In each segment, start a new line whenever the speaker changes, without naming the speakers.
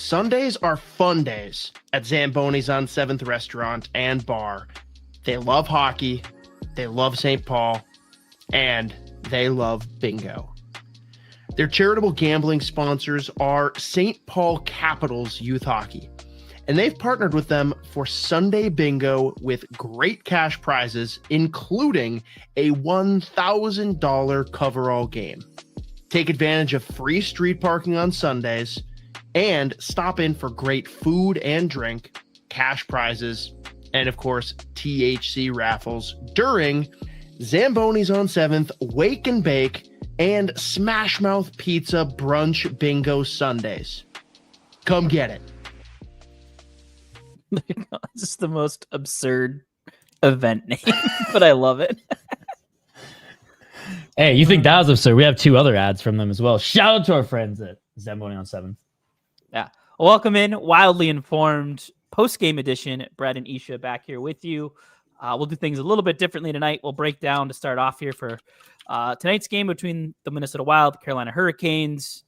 Sundays are fun days at Zamboni's on 7th Restaurant and Bar. They love hockey, they love St. Paul, and they love bingo. Their charitable gambling sponsors are St. Paul Capitals Youth Hockey, and they've partnered with them for Sunday bingo with great cash prizes, including a $1,000 coverall game. Take advantage of free street parking on Sundays and stop in for great food and drink, cash prizes, and of course, THC raffles during Zamboni's on 7th, Wake and Bake, and Smash Mouth Pizza Brunch Bingo Sundays. Come get it.
This is the most absurd event name, but I love it.
Hey, you think that was absurd? We have 2 other ads from them as well. Shout out to our friends at Zamboni on 7th.
Yeah. Welcome in, Wildly Informed post-game edition. Brett and Isha back here with you. We'll do things a little bit differently tonight. We'll break down to start off here for tonight's game between the Minnesota Wild, Carolina Hurricanes.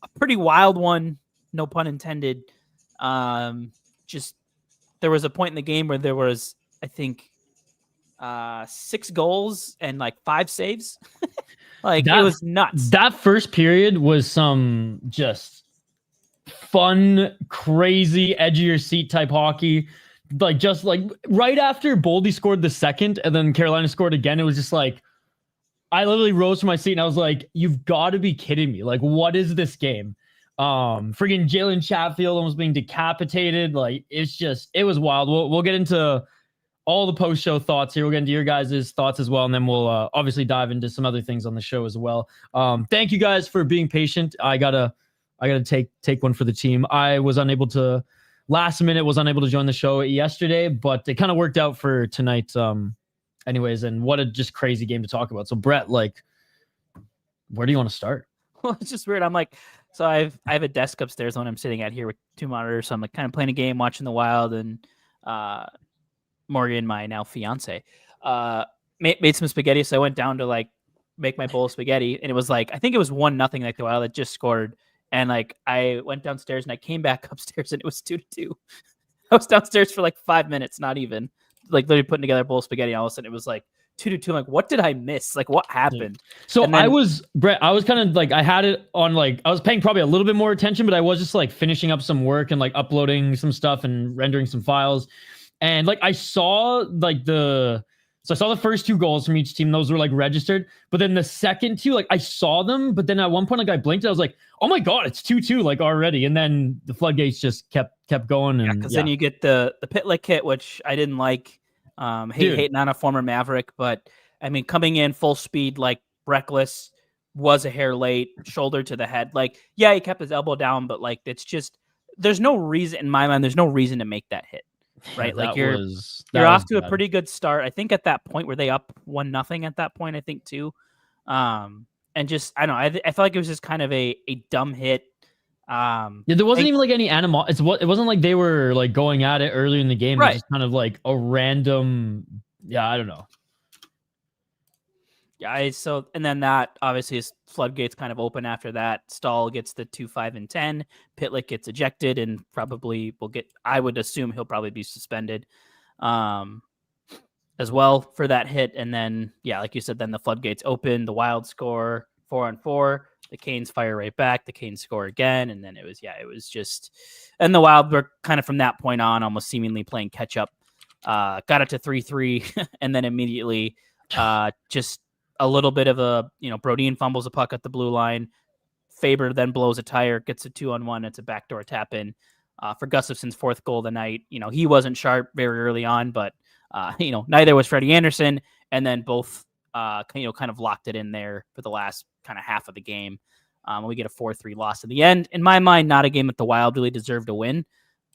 A pretty wild one, no pun intended. Just there was a point in the game where there was, I think, 6 goals and like 5 saves. It was nuts.
That first period was some just fun, crazy, edge of your seat type hockey. Just right after Boldy scored the second and then Carolina scored again, it was just like, I literally rose from my seat and I was like, you've got to be kidding me. What is this game? Friggin' Jalen Chatfield almost being decapitated. It was wild. We'll get into all the post-show thoughts here. We'll get into your guys' thoughts as well, and then we'll obviously dive into some other things on the show as well. Thank you guys for being patient. I gotta take one for the team. I was unable to join the show yesterday, but it kind of worked out for tonight. Anyways, and what a just crazy game to talk about. So Brett, where do you want to start?
Well, it's just weird. So I have a desk upstairs when I'm sitting at here with 2 monitors. So I'm kind of playing a game, watching the Wild, and Morgan, my now fiance, made some spaghetti. So I went down to make my bowl of spaghetti, and it was I think it was 1-0, the Wild had just scored. And I went downstairs and I came back upstairs and it was 2-2. I was downstairs for 5 minutes, not even literally putting together a bowl of spaghetti. All of a sudden it was 2-2. I'm like, what did I miss? What happened?
So then, Brett, I was kind of I had it on I was paying probably a little bit more attention, but I was just finishing up some work and uploading some stuff and rendering some files. And I saw So I saw the first 2 goals from each team. Those were registered. But then the second 2, I saw them. But then at one point, I blinked. And I was like, oh my God, it's 2-2 already. And then the floodgates just kept going. And
because then you get the Pitlick hit, which I didn't like. Hating on a former Maverick. But coming in full speed, reckless, was a hair late, shoulder to the head. He kept his elbow down. But it's just, there's no reason, in my mind, there's no reason to make that hit. Right, you're off to a pretty good start. I think at that point, were they up 1-0 at that point? I think too, and just I don't know. I felt like it was just kind of a dumb hit.
There wasn't even any animal. It wasn't they were going at it earlier in the game. Right. It was just kind of a random. Yeah, I don't know.
Yeah, and then that obviously his floodgates kind of open after that. Stahl gets the 2, 5, and 10. Pitlick gets ejected and probably will get. I would assume he'll probably be suspended, as well for that hit. And then like you said, then the floodgates open. The Wild score 4-on-4. The Canes fire right back. The Canes score again, and then it was just. And the Wild were kind of from that point on almost seemingly playing catch up. Got it to 3-3, and then immediately just. A little bit of a, Brodin fumbles a puck at the blue line. Faber then blows a tire, gets a 2-on-1. It's a backdoor tap in for Gustafson's 4th goal of the night. He wasn't sharp very early on, but, neither was Freddie Anderson. And then both, kind of locked it in there for the last kind of half of the game. We get a 4-3 loss in the end. In my mind, not a game that the Wild really deserved to win.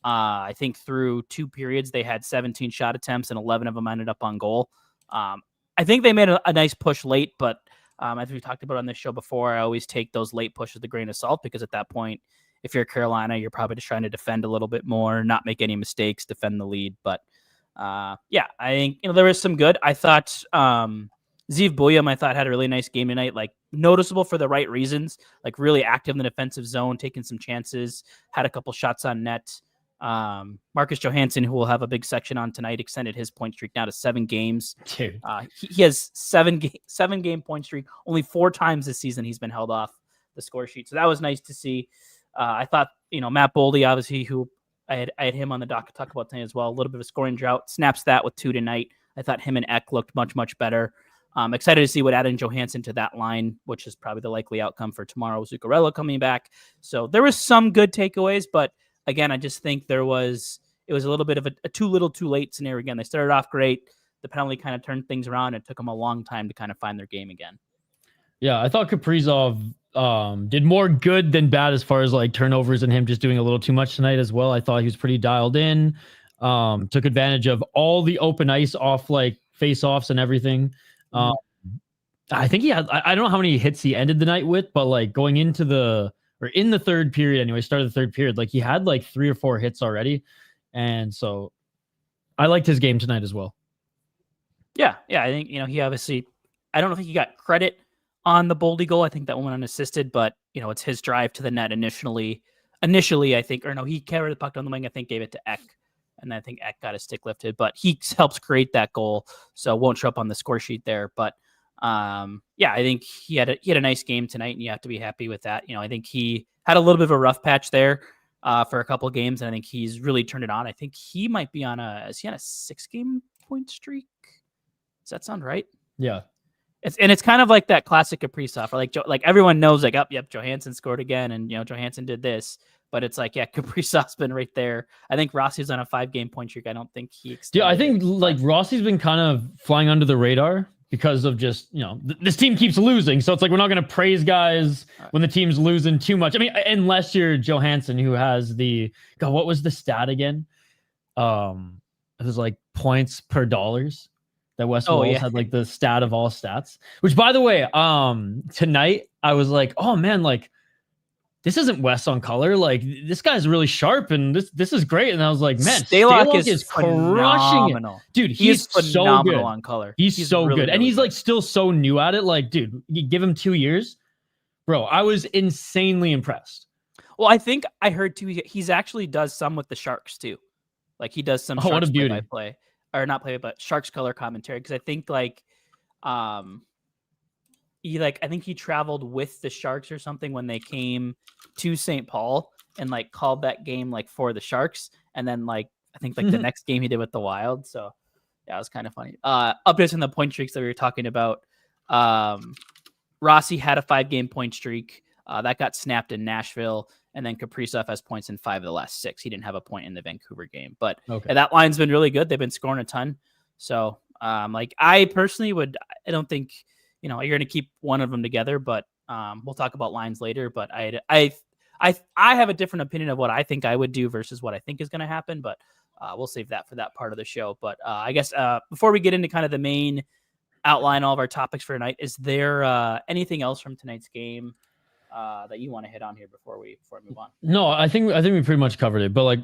I think through 2 periods, they had 17 shot attempts and 11 of them ended up on goal. I think they made a nice push late, but as we talked about on this show before, I always take those late pushes with a grain of salt because at that point, if you're Carolina, you're probably just trying to defend a little bit more, not make any mistakes, defend the lead. But I think there was some good. I thought Zeev Boyum, I thought, had a really nice game tonight, like noticeable for the right reasons, like really active in the defensive zone, taking some chances, had a couple shots on net. Marcus Johansson, who will have a big section on tonight, extended his point streak now to 7 games.
Dude.
He has 7-game point streak. Only 4 times this season he's been held off the score sheet. So that was nice to see. I thought, Matt Boldy, obviously, who I had him on the dock to talk about tonight as well. A little bit of a scoring drought. Snaps that with 2 tonight. I thought him and Eck looked much, much better. Excited to see what adding Johansson to that line, which is probably the likely outcome for tomorrow. Zuccarello coming back. So there was some good takeaways, but again, I just think it was a little bit of a too little, too late scenario. Again, they started off great. The penalty kind of turned things around. And it took them a long time to kind of find their game again. Yeah,
I thought Kaprizov did more good than bad as far as like turnovers and him just doing a little too much tonight as well. I thought he was pretty dialed in. Took advantage of all the open ice off like face-offs and everything. I think he had, I don't know how many hits he ended the night with, but like going into in the third period anyway, started the third period, like he had like 3 or 4 hits already. And so I liked his game tonight as well. Yeah.
I think, he obviously, I don't think he got credit on the Boldy goal. I think that one went unassisted, but it's his drive to the net initially, I think, or no, he carried the puck down the wing, I think gave it to Eck. And I think Eck got his stick lifted, but he helps create that goal. So won't show up on the score sheet there. But I think he had a nice game tonight, and you have to be happy with that. I think he had a little bit of a rough patch there for a couple of games, and I think he's really turned it on. I think he might be on a 6-game point streak? Does that sound right?
Yeah.
It's kind of like that classic Kaprizov, like everyone knows, like, Johansson scored again, and Johansson did this. But it's like, Kaprizov's been right there. I think Rossi's on a 5-game point streak. I don't think he extended.
Yeah, I think like Rossi's been kind of flying under the radar because of just, this team keeps losing. So it's like, we're not going to praise guys when the team's losing too much. I mean, unless you're Johansson, who has what was the stat again? It was like points per dollars that West Walls had, like the stat of all stats, which by the way, tonight I was like, oh man, like, this isn't Wes on color. Like, this guy's really sharp, and this is great. And I was like, man, Stalock is crushing it. Dude, he's phenomenal so good
on color.
He's so really, good. And he's like still so new at it. Like, dude, you give him 2 years. Bro, I was insanely impressed.
Well, I think I heard too, he's actually does some with the Sharks too. Like, he does some Sharks play-by-play. Or not play, but Sharks color commentary. Because I think I think he traveled with the Sharks or something when they came to St. Paul and like called that game like for the Sharks. And then I think the next game he did with the Wild. So yeah, it was kind of funny. Updates on the point streaks that we were talking about. Rossi had a 5-game point streak that got snapped in Nashville. And then Kaprizov has points in 5 of the last 6. He didn't have a point in the Vancouver game, but that line's been really good. They've been scoring a ton. So I personally I don't think, you're going to keep one of them together, but we'll talk about lines later. But I have a different opinion of what I think I would do versus what I think is going to happen. But we'll save that for that part of the show. But I guess before we get into kind of the main outline, all of our topics for tonight, is there anything else from tonight's game that you want to hit on here before we move on?
No, I think we pretty much covered it. But like,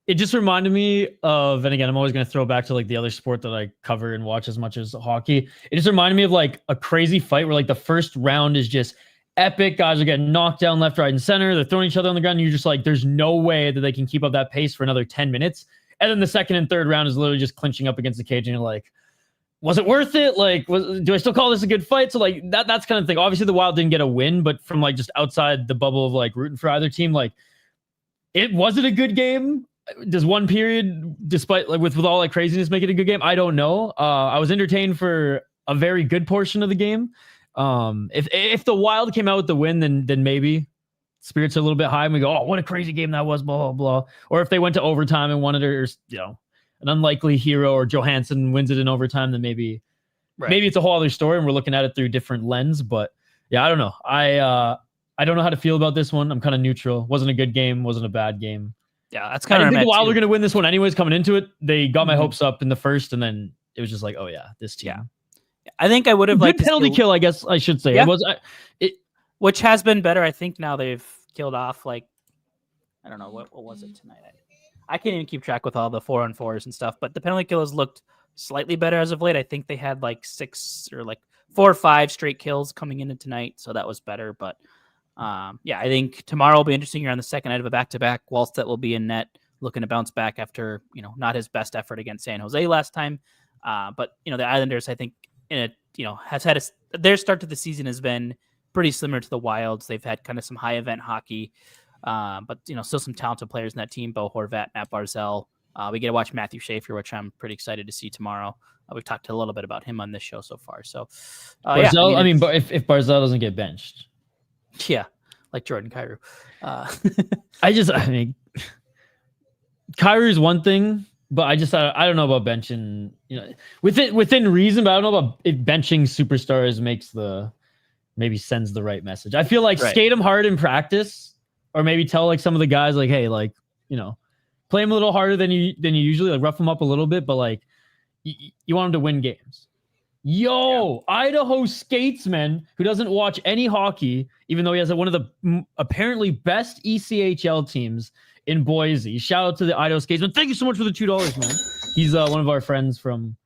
it just reminded me of, and again, I'm always going to throw back to like the other sport that I cover and watch as much as hockey. It just reminded me of like a crazy fight where like the first round is just epic. Guys are getting knocked down left, right, and center. They're throwing each other on the ground. And you're just like, there's no way that they can keep up that pace for another 10 minutes. And then the second and third round is literally just clinching up against the cage. And you're like, was it worth it? Like, do I still call this a good fight? So like that's kind of thing. Obviously the Wild didn't get a win, but from like just outside the bubble of like rooting for either team, like was it a good game? Does one period, despite like with all that craziness, make it a good game? I don't know. I was entertained for a very good portion of the game. If the Wild came out with the win, then maybe spirits are a little bit high and we go, oh, what a crazy game that was, blah, blah, blah. Or if they went to overtime and won it, or an unlikely hero or Johansson wins it in overtime, then maybe it's a whole other story and we're looking at it through a different lens. But yeah, I don't know. I don't know how to feel about this one. I'm kind of neutral. Wasn't a good game. Wasn't a bad game.
Yeah, that's kind of.
I think the Wild were going to win this one anyways. Coming into it, they got my hopes up in the first, and then it was just like, oh yeah, this team.
Yeah. I think I would have liked
good penalty kill. I guess I should say it was.
Which has been better. I think now they've killed off I don't know what was it tonight. I can't even keep track with all the 4-on-4s and stuff, but the penalty kill has looked slightly better as of late. I think they had like 6 or like 4 or 5 straight kills coming into tonight, so that was better. But yeah, I think tomorrow will be interesting. You're on the second night of a back-to-back. Wallstedt will be in net, looking to bounce back after not his best effort against San Jose last time. But the Islanders, I think, has had their start to the season has been pretty similar to the Wilds. They've had kind of some high event hockey, but still some talented players in that team. Bo Horvat, Matt Barzal. We get to watch Matthew Schaefer, which I'm pretty excited to see tomorrow. We've talked a little bit about him on this show so far. So,
Barzal, yeah, if Barzal doesn't get benched,
yeah, like Jordan Kyrou.
Kyrou is one thing, but I don't know about benching. Within reason, but I don't know about if benching superstars maybe sends the right message. I feel like skate them hard in practice, or maybe tell like some of the guys like, hey, like play them a little harder than you usually, like rough them up a little bit, but like you want them to win games. Idaho Skatesman, who doesn't watch any hockey, even though he has one of the apparently best ECHL teams in Boise. Shout out to the Idaho Skatesman. Thank you so much for the $2, man. He's one of our friends from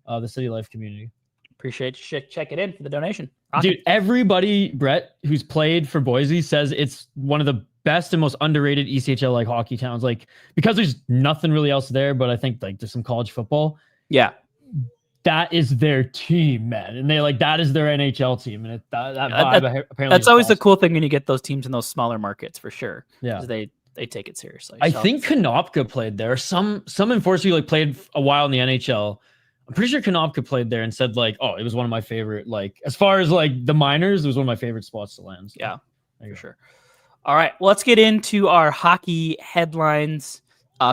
the City Life community.
Appreciate you checking in for the donation.
Dude, everybody, Brett, who's played for Boise says it's one of the best and most underrated ECHL like hockey towns, like because there's nothing really else there, but I think like there's some college football.
Yeah.
That is their team, man. And they that is their NHL team. And apparently
that's always the cool thing when you get those teams in those smaller markets for sure.
Yeah.
They take it seriously.
I think Konopka played there. Some enforcer who played a while in the NHL. I'm pretty sure Konopka played there and said it was one of my favorite, as far as the minors, it was one of my favorite spots to land. So,
yeah, for sure. All right, well, let's get into our hockey headlines.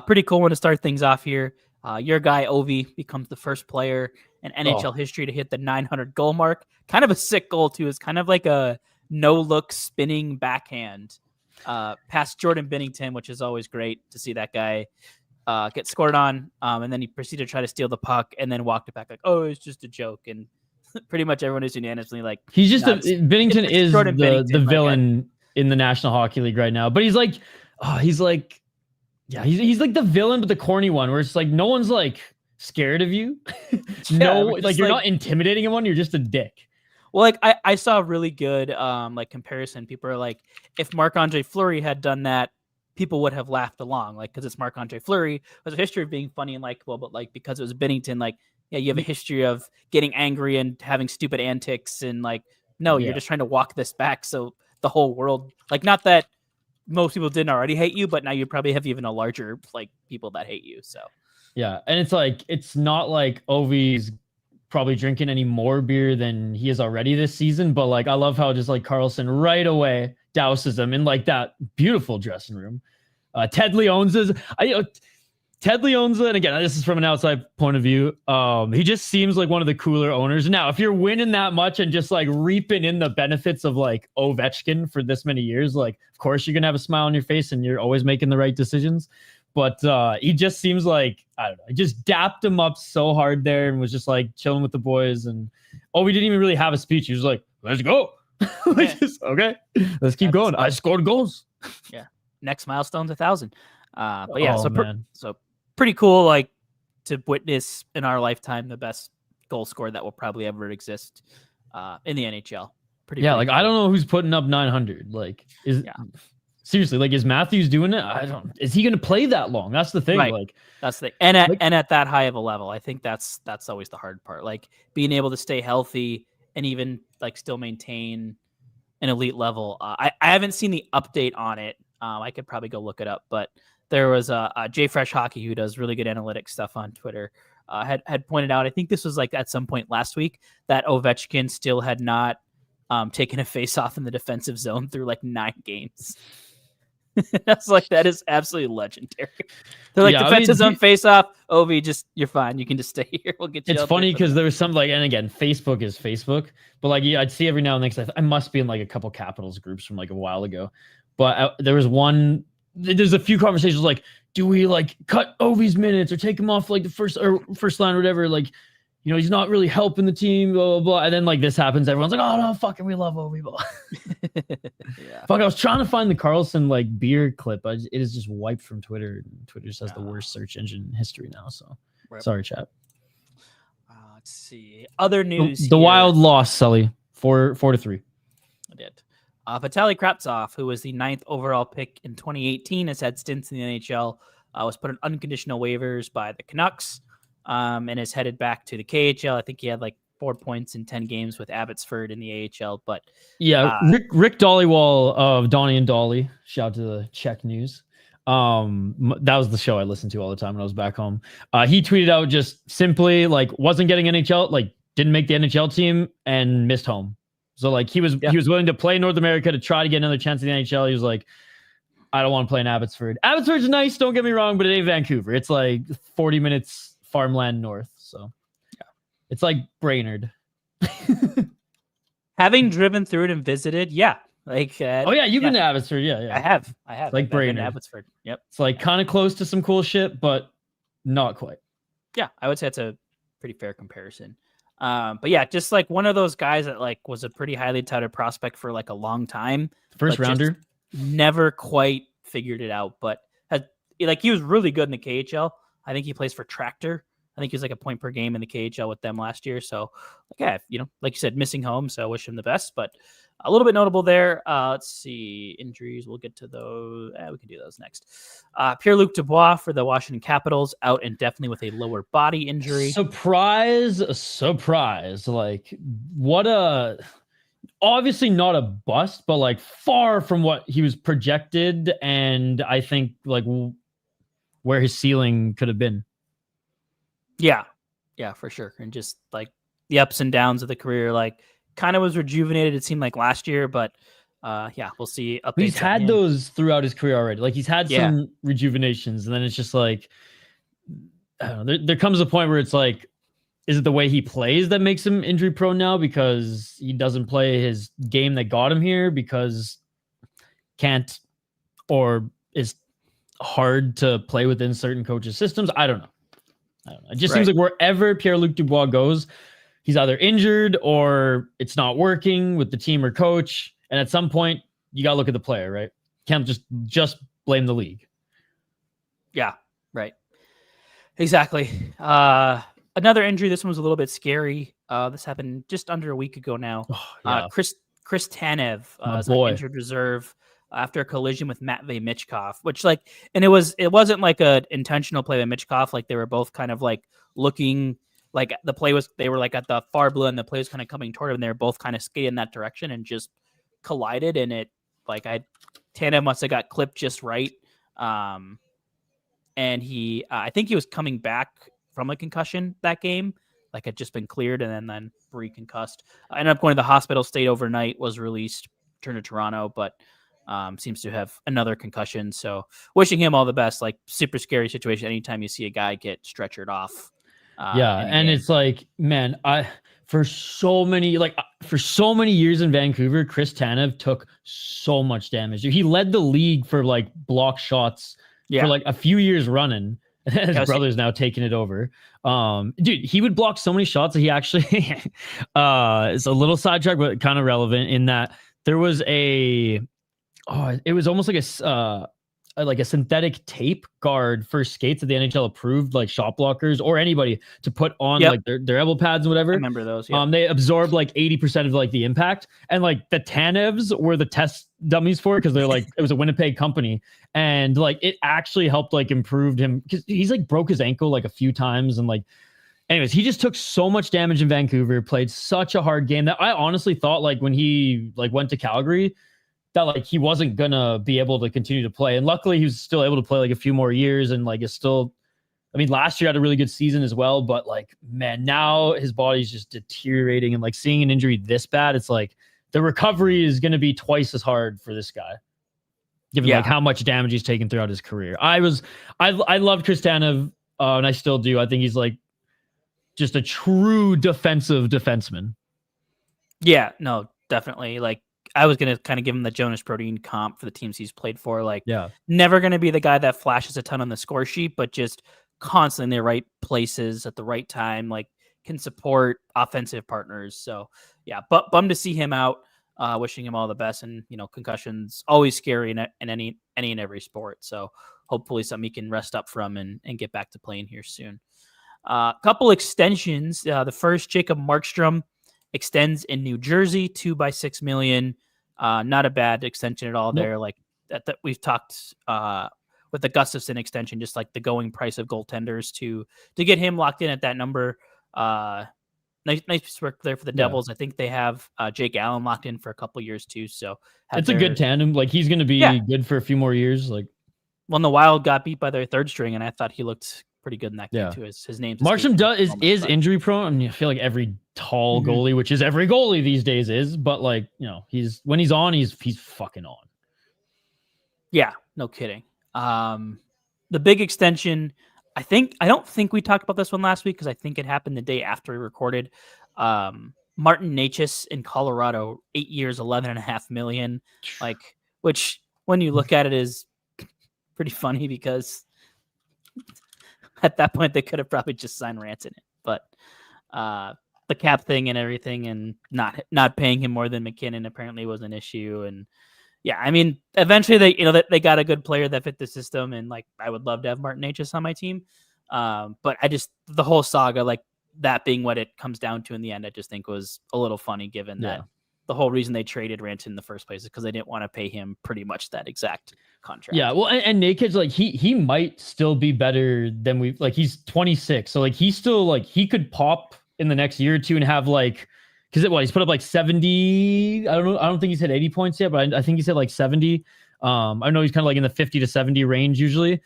Pretty cool one to start things off here. Your guy, Ovi, becomes the first player in NHL history to hit the 900 goal mark. Kind of a sick goal, too. It's kind of like a no-look spinning backhand past Jordan Binnington, which is always great to see that guy get scored on. And then he proceeded to try to steal the puck and then walked it back it's just a joke. And pretty much everyone is unanimously
he's just Binnington is the villain in the National Hockey League right now. But he's he's like the villain, but the corny one where it's no one's scared of you. You're not intimidating anyone. You're just a dick.
Well, I saw a really good comparison. People are if Marc-Andre Fleury had done that, people would have laughed along, because it's Marc-Andre Fleury, has a history of being funny and likable, but because it was Binnington, you have a history of getting angry and having stupid antics, and you're just trying to walk this back so the whole world, not that most people didn't already hate you, but now you probably have even a larger people that hate you. So
yeah, and it's not like Ovi's probably drinking any more beer than he is already this season, but I love how just Carlson right away douses him in that beautiful dressing room. Ted Leonza's Ted Leonza, and again, this is from an outside point of view. He just seems like one of the cooler owners. Now, if you're winning that much and just reaping in the benefits of Ovechkin for this many years, of course you're gonna have a smile on your face and you're always making the right decisions. But he just seems I don't know, he just dapped him up so hard there and was just chilling with the boys. And we didn't even really have a speech. He was let's go. Okay, let's keep going. I scored goals.
Yeah, next milestone's 1,000. But yeah, so pretty cool, to witness in our lifetime the best goal scorer that will probably ever exist in the NHL. Pretty
I don't know who's putting up 900. Seriously, is Matthews doing it? I don't. Is he going to play that long? That's the thing.
Right. That's the and at that high of a level, I think that's always the hard part. Being able to stay healthy and even still maintain an elite level. I haven't seen the update on it. I could probably go look it up, but there was Jay Fresh Hockey, who does really good analytics stuff on Twitter, had pointed out, I think this was at some point last week, that Ovechkin still had not taken a face off in the defensive zone through 9 games. That's that is absolutely legendary. They're defensive zone face off. Ovi, you're fine. You can just stay here. We'll get you.
It's funny because there was some and again, Facebook is Facebook, but I'd see every now and then, because I must be in a couple Capitals groups from a while ago, but there was one. There's a few conversations do we cut Ovi's minutes or take him off the first line or whatever? He's not really helping the team, blah, blah, blah. And then this happens. Everyone's oh no, fucking we love Ovi. Yeah. Fuck, I was trying to find the Carlson beer clip. It is just wiped from Twitter. Twitter just has the worst search engine in history now. So sorry, chat.
Let's see. Other news.
The
here.
Wild lost, Sully, 4-3.
I did. Vitaly Kravtsov, who was the 9th overall pick in 2018, has had stints in the NHL. Was put on unconditional waivers by the Canucks, and is headed back to the KHL. I think he had like 4 points in 10 games with Abbotsford in the AHL. But
yeah, Rick Dollywall of Donnie and Dolly. Shout out to the Czech News. That was the show I listened to all the time when I was back home. He tweeted out just simply like wasn't getting NHL, like didn't make the NHL team and missed home. So like he was willing to play North America to try to get another chance in the NHL. He was like, I don't want to play in Abbotsford. Abbotsford's nice, don't get me wrong, but it ain't Vancouver. It's like 40 minutes farmland north. So yeah, it's like Brainerd.
Having driven through it and visited, yeah. Like
oh yeah, you've been to Abbotsford, yeah.
I have.
Like
I've
Brainerd.
been to Abbotsford. Yep.
It's like kind of close to some cool shit, but not quite.
Yeah, I would say it's a pretty fair comparison. But yeah, just like one of those guys that like was a pretty highly touted prospect for like a long time.
First rounder.
Never quite figured it out, but like he was really good in the KHL. I think he plays for Tractor. I think he was like a point per game in the KHL with them last year. So like, yeah, like you said, missing home. So I wish him the best, but a little bit notable there. Let's see, injuries. We'll get to those. We can do those next. Pierre-Luc Dubois for the Washington Capitals out indefinitely with a lower body injury.
Surprise. Like what obviously not a bust, but like far from what he was projected. And I think like where his ceiling could have been.
Yeah, for sure. And just like the ups and downs of the career, like kind of was rejuvenated. It seemed like last year, but yeah, we'll see.
He's had those throughout his career already. Like he's had some rejuvenations, and then it's just like, I don't know. There comes a point where it's like, is it the way he plays that makes him injury prone now because he doesn't play his game that got him here because can't or is hard to play within certain coaches' systems? I don't know. It just seems like wherever Pierre-Luc Dubois goes, he's either injured or it's not working with the team or coach. And at some point, you got to look at the player, right? Can't just blame the league.
Yeah, right. Exactly. Another injury. This one was a little bit scary. This happened just under a week ago now.
Oh, yeah.
Chris Tanev is on injured reserve after a collision with Matvei Michkov, which like, and it wasn't like a intentional play by Michkov. Like they were both kind of like looking like they were like at the far blue and the play was kind of coming toward him. And they were both kind of skating in that direction and just collided. And it like Tanev must have got clipped just right. And he, I think he was coming back from a concussion that game, like had just been cleared and then reconcussed. I ended up going to the hospital, stayed overnight, was released, returned to Toronto, but seems to have another concussion. So wishing him all the best. Like super scary situation anytime you see a guy get stretchered off.
And it's like, man, for so many years in Vancouver, Chris Tanev took so much damage. He led the league for like block shots for like a few years running. His brother's now taking it over. Dude, he would block so many shots that he actually it's a little sidetrack, but kind of relevant in that there was it was almost like a synthetic tape guard for skates that the NHL approved, like shot blockers or anybody to put on like their elbow pads and whatever.
I remember those. Yeah.
They absorbed like 80% of like the impact, and like the Tanevs were the test dummies for it because they're like it was a Winnipeg company, and like it actually helped like improved him because he's like broke his ankle like a few times, and like anyways, he just took so much damage in Vancouver, played such a hard game that I honestly thought like when he like went to Calgary that like he wasn't gonna be able to continue to play. And luckily he was still able to play like a few more years and like is still, I mean, last year had a really good season as well, but like, man, now his body's just deteriorating and like seeing an injury this bad, it's like the recovery is going to be twice as hard for this guy, given like how much damage he's taken throughout his career. I loved Chris Tanev, and I still do. I think he's like just a true defenseman. Yeah,
no, definitely. Like, I was going to kind of give him the Jonas Brodin comp for the teams he's played for. Like, never going to be the guy that flashes a ton on the score sheet, but just constantly in the right places at the right time, like can support offensive partners. So yeah, but bummed to see him out, wishing him all the best. And, you know, concussions always scary in any and every sport. So hopefully something he can rest up from and get back to playing here soon. Couple extensions. The first, Jacob Markstrom extends in New Jersey, 2 by $6 million. Not a bad extension at all there. Like that we've talked with the Gustafson extension, just like the going price of goaltenders to get him locked in at that number. Nice work there for the Devils. I think they have Jake Allen locked in for a couple years too. So
it's a good tandem. Like he's going to be good for a few more years. Like,
when the Wild got beat by their third string, and I thought he looked pretty good in that game too. His name
Markstrom is injury prone. I mean, I feel like every tall goalie, which is every goalie these days, is. But like, when he's on, he's fucking on.
Yeah, no kidding. The big extension, I don't think we talked about this one last week because I think it happened the day after we recorded. Martin Necas in Colorado, 8 years, $11.5 million. Like, which when you look at it is pretty funny because at that point they could have probably just signed Ranson in, but the cap thing and everything and not paying him more than McKinnon apparently was an issue. And yeah, I mean, eventually they got a good player that fit the system, and like I would love to have Martin Necas on my team, but the whole saga, like that being what it comes down to in the end, I just think was a little funny given that the whole reason they traded Ranson in the first place is because they didn't want to pay him pretty much that exact contract.
Yeah, well, and Naked, like he might still be better than he's 26, so like he's still like he could pop in the next year or two and have like, because he's put up like 70. I don't think he's hit 80 points yet, but I think he's hit like 70. I know he's kind of like in the 50 to 70 range usually.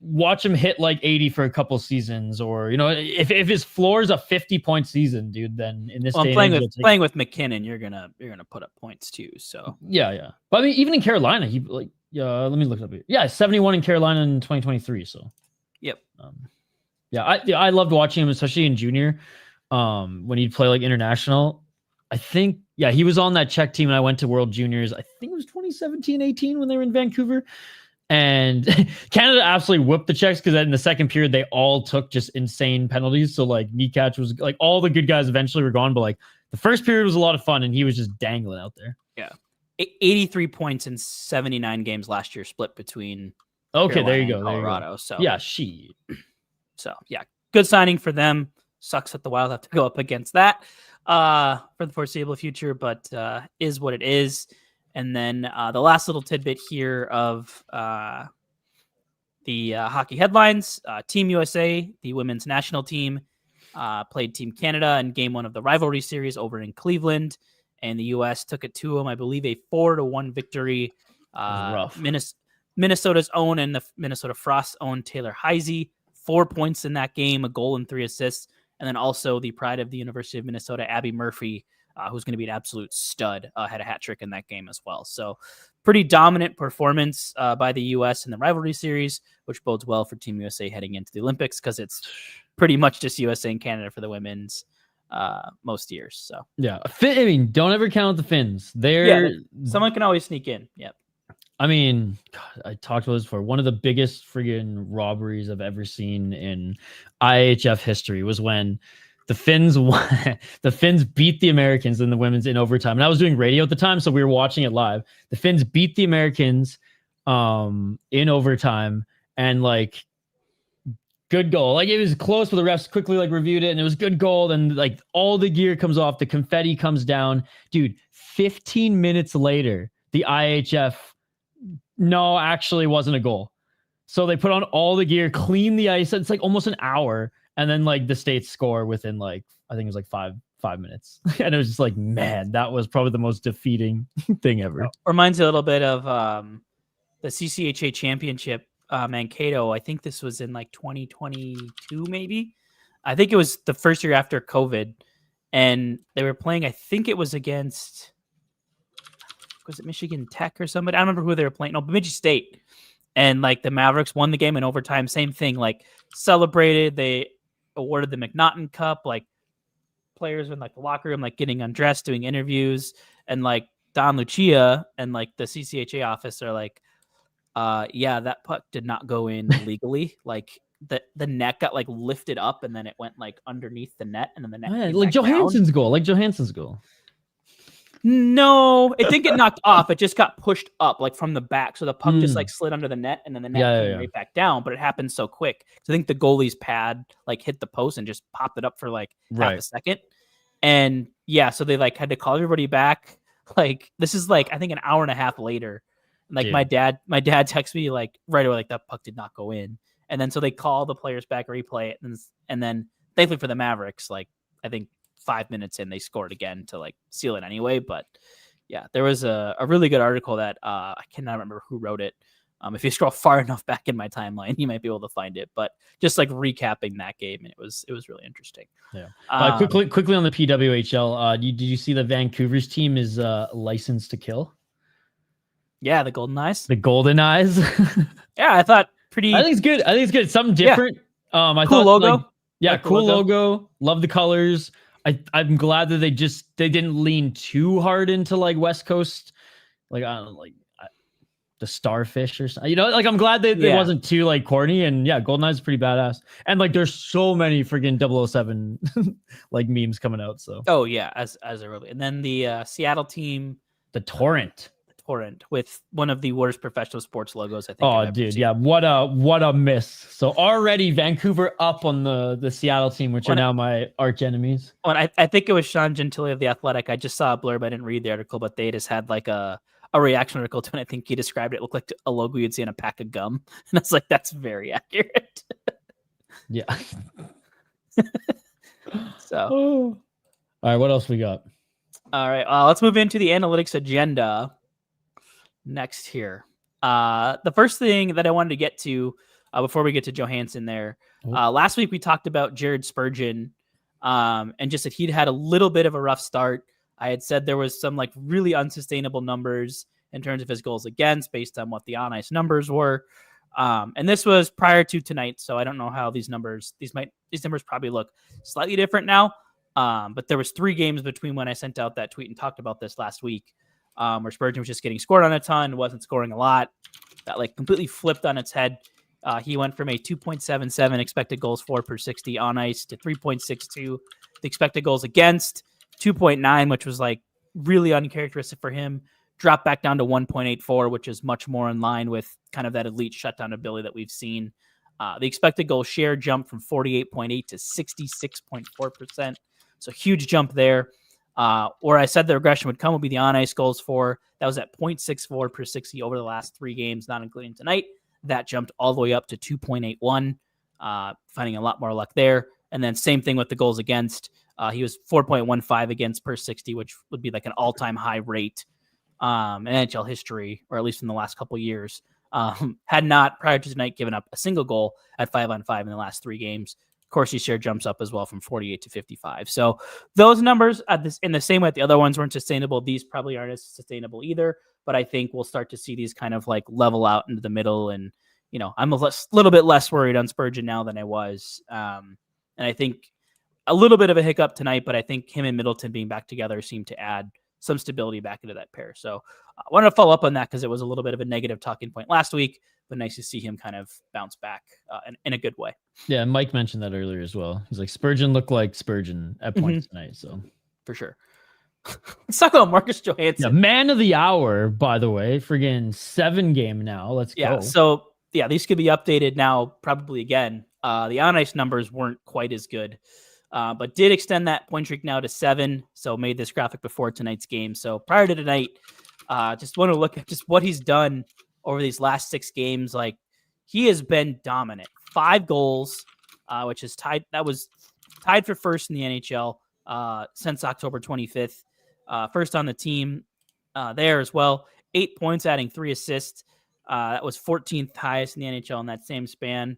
Watch him hit like 80 for a couple seasons, or if his floor is a 50-point season, dude, then in this day
playing with McKinnon, you're gonna put up points too. So
yeah. But I mean, even in Carolina, he let me look it up here. Yeah, 71 in Carolina in 2023. So
yep.
I loved watching him, especially in junior. When he'd play like international. I think he was on that Czech team, and I went to World Juniors. I think it was 2017-18 when they were in Vancouver. And Canada absolutely whooped the Czechs because in the second period, they all took just insane penalties. So like Nikach was like all the good guys eventually were gone. But like the first period was a lot of fun and he was just dangling out there.
Yeah. 83 points in 79 games last year split between
Carolina, there you go.
Colorado. So
yeah,
good signing for them. Sucks that the Wild have to go up against that for the foreseeable future, but is what it is. And then the last little tidbit here of the hockey headlines, Team USA, the women's national team, played Team Canada in game 1 of the rivalry series over in Cleveland, and the U.S. took it to them, I believe, a 4-1 victory. Minnesota's own and the Minnesota Frost's own Taylor Heisey, 4 points in that game, a goal and 3 assists, and then also the pride of the University of Minnesota, Abby Murphy, who's going to be an absolute stud, had a hat trick in that game as well. So pretty dominant performance by the U.S. in the rivalry series, which bodes well for Team USA heading into the Olympics because it's pretty much just USA and Canada for the women's most years. So
yeah, I mean, don't ever count the Finns.
Someone can always sneak in. Yep.
I mean, God, I talked about this before. One of the biggest friggin' robberies I've ever seen in IHF history was when the Finns beat the Americans in the women's in overtime. And I was doing radio at the time, so we were watching it live. The Finns beat the Americans in overtime, and like good goal. Like it was close, but the refs quickly like reviewed it, and it was good goal. And like all the gear comes off, the confetti comes down. Dude, 15 minutes later, the IHF actually wasn't a goal. So they put on all the gear, clean the ice. It's like almost an hour. And then like the States score within like, I think it was like five minutes. And it was just like, man, that was probably the most defeating thing ever.
Reminds me a little bit of the CCHA championship, Mankato. I think this was in like 2022, maybe. I think it was the first year after COVID. And they were playing, I think it was against, was it Michigan Tech or somebody? I don't remember who they were playing. No, Bemidji State. And like the Mavericks won the game in overtime. Same thing, like celebrated. They awarded the McNaughton Cup. Like players were in like the locker room, like getting undressed, doing interviews, and like Don Lucia and like the CCHA office are like, that puck did not go in legally. Like the net got like lifted up and then it went like underneath the net, and then the net
like Johansson's goal.
No, it didn't get knocked off. It just got pushed up, like from the back. So the puck just like slid under the net, and then the net came right back down. But it happened so quick. So I think the goalie's pad like hit the post and just popped it up for like half a second. And yeah, so they like had to call everybody back. Like this is like I think an hour and a half later. And, like my dad texted me like right away, like that puck did not go in. And then so they call the players back, replay it, and then thankfully for the Mavericks, like I think 5 minutes in, they scored again to like seal it anyway. But yeah, there was a really good article that I cannot remember who wrote it. If you scroll far enough back in my timeline, you might be able to find it. But just like recapping that game, and it was really interesting.
Yeah. Quickly on the PWHL, did you see that Vancouver's team is licensed to kill?
Yeah, the Golden Eyes.
The Golden Eyes.
Yeah, I thought pretty.
I think it's good. It's something different. Yeah. I
cool
thought
logo.
Like, cool logo. Love the colors. I'm glad that they didn't lean too hard into like West Coast, like I don't know, like the starfish or something. Like I'm glad that it wasn't too like corny. And yeah, GoldenEye is pretty badass. And like there's so many freaking 007 like memes coming out. So
as early. And then the Seattle team,
the Torrent.
With one of the worst professional sports logos I think.
Oh, dude, yeah, what a miss. So already Vancouver up on the Seattle team, which are now my arch enemies.
I think it was Sean Gentile of The Athletic. I just saw a blurb. I didn't read the article, but they just had like a reaction article to it. I think he described it looked like a logo you'd see in a pack of gum, and I was like, that's very accurate.
Yeah.
So,
all right, what else we got?
All right, let's move into the analytics agenda. Next here. The first thing that I wanted to get to before we get to Johansson there. Last week we talked about Jared Spurgeon and just that he'd had a little bit of a rough start. I had said there was some like really unsustainable numbers in terms of his goals against based on what the on ice numbers were. And this was prior to tonight, so I don't know how these numbers probably look slightly different now. But there was 3 games between when I sent out that tweet and talked about this last week. Where Spurgeon was just getting scored on a ton, wasn't scoring a lot. That like completely flipped on its head. He went from a 2.77 expected goals for per 60 on ice to 3.62. The expected goals against 2.9, which was like really uncharacteristic for him. Dropped back down to 1.84, which is much more in line with kind of that elite shutdown ability that we've seen. The expected goal share jumped from 48.8 to 66.4%. So huge jump there. Where I said the regression would come would be the on-ice goals for. That was at 0.64 per 60 over the last 3 games, not including tonight. That jumped all the way up to 2.81, finding a lot more luck there. And then same thing with the goals against. He was 4.15 against per 60, which would be like an all-time high rate in NHL history, or at least in the last couple of years. Had not, prior to tonight, given up a single goal at 5-on-5 in the last 3 games. Corsi's share jumps up as well from 48 to 55. So those numbers in the same way that the other ones weren't sustainable, these probably aren't as sustainable either. But I think we'll start to see these kind of like level out into the middle. And, I'm a little bit less worried on Spurgeon now than I was. And I think a little bit of a hiccup tonight, but I think him and Middleton being back together seem to add some stability back into that pair. So I wanted to follow up on that because it was a little bit of a negative talking point last week. But nice to see him kind of bounce back in a good way.
Yeah, Mike mentioned that earlier as well. He's like, Spurgeon looked like Spurgeon at points tonight. So
for sure. Let's talk about Marcus Johansson.
Yeah, man of the hour, by the way. Friggin' 7 game now. Let's go.
So these could be updated now probably again. The on-ice numbers weren't quite as good, but did extend that point streak now to 7. So made this graphic before tonight's game. So prior to tonight, just want to look at just what he's done over these last 6 games. Like he has been dominant. 5 goals, which is tied. That was tied for first in the NHL since October 25th. First on the team there as well. 8 points, adding 3 assists. That was 14th highest in the NHL in that same span.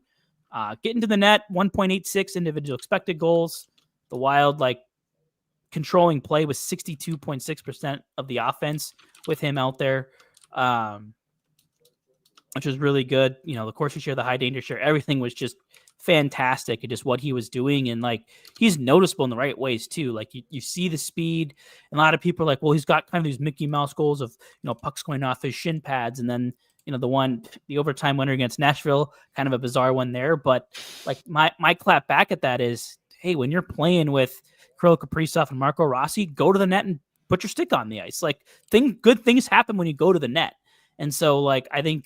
Getting to the net, 1.86 individual expected goals. The Wild, like controlling play was 62.6% of the offense with him out there. Which was really good. The Corsi share, the high danger share, everything was just fantastic. And just what he was doing. And like, he's noticeable in the right ways too. Like you see the speed, and a lot of people are like, well, he's got kind of these Mickey Mouse goals of, pucks going off his shin pads. And then, the overtime winner against Nashville, kind of a bizarre one there. But like my clap back at that is, hey, when you're playing with Kirill Kaprizov and Marco Rossi, go to the net and put your stick on the ice. Like good things happen when you go to the net. And so like, I think,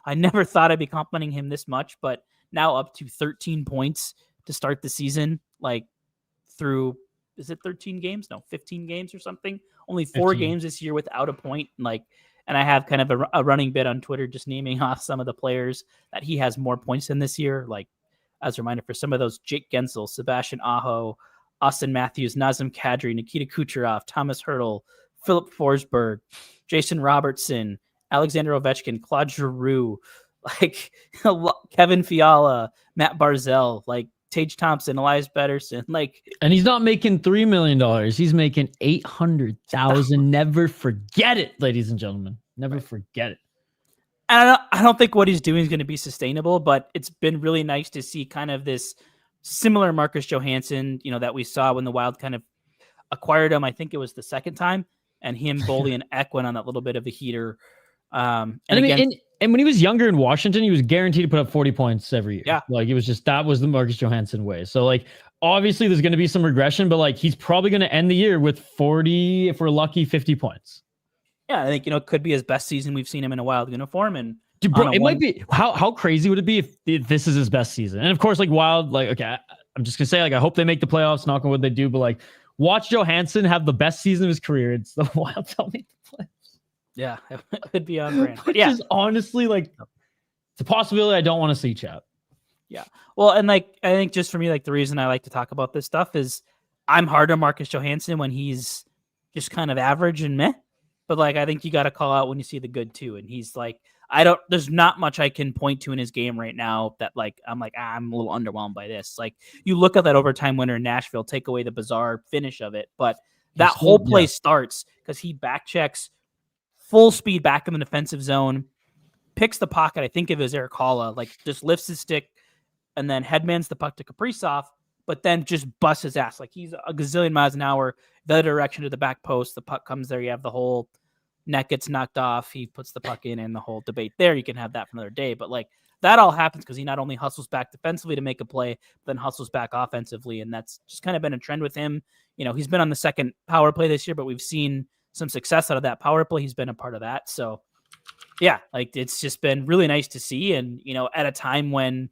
I never thought I'd be complimenting him this much, but now up to 13 points to start the season, like through, is it 13 games? No, 15 games or something. Only 4
15.
games this year without a point. And I have kind of a running bit on Twitter, just naming off some of the players that he has more points in this year. Like as a reminder for some of those: Jake Gensel, Sebastian Aho, Austin Matthews, Nazem Kadri, Nikita Kucherov, Thomas Hertel, Philip Forsberg, Jason Robertson, Alexander Ovechkin, Claude Giroux, like Kevin Fiala, Matt Barzell, like Tage Thompson, Elias Pettersson,
and he's not making $3 million. He's making 800,000. Never forget it, ladies and gentlemen. Never forget it.
And I don't think what he's doing is going to be sustainable, but it's been really nice to see kind of this similar Marcus Johansson, that we saw when the Wild kind of acquired him. I think it was the second time, and him, Boldy, and Eck went on that little bit of a heater. And when he was younger in Washington, he was guaranteed to put up 40 points every year. Yeah.
Like it was just, that was the Marcus Johansson way. So like, obviously there's going to be some regression, but like he's probably going to end the year with 40, if we're lucky, 50 points.
Yeah. I think, it could be his best season we've seen him in a Wild uniform. And
dude, bro, it might be, how crazy would it be if this is his best season? And of course, like Wild, like, okay, I'm just going to say, like, I hope they make the playoffs, knock on wood they do, but like watch Johansson have the best season of his career. It's the Wild tell me to play.
Yeah, it could be on brand.
Which is honestly like, it's a possibility I don't want to see, chat.
Yeah. Well, and like, I think just for me, like the reason I like to talk about this stuff is I'm hard on Marcus Johansson when he's just kind of average and meh. But like, I think you got to call out when you see the good too. And he's like, there's not much I can point to in his game right now that like, I'm a little underwhelmed by this. Like you look at that overtime winner in Nashville, take away the bizarre finish of it, but that whole play starts because he back checks full speed back in the defensive zone, picks the pocket. I think it was Eric Halla, like just lifts his stick and then headmans the puck to Kaprizov, but then just busts his ass. Like he's a gazillion miles an hour, the other direction to the back post. The puck comes there. You have the whole net gets knocked off. He puts the puck in and the whole debate there. You can have that for another day. But like that all happens because he not only hustles back defensively to make a play, but then hustles back offensively. And that's just kind of been a trend with him. He's been on the second power play this year, but we've seen some success out of that power play. He's been a part of that. So yeah, like it's just been really nice to see. And, at a time when,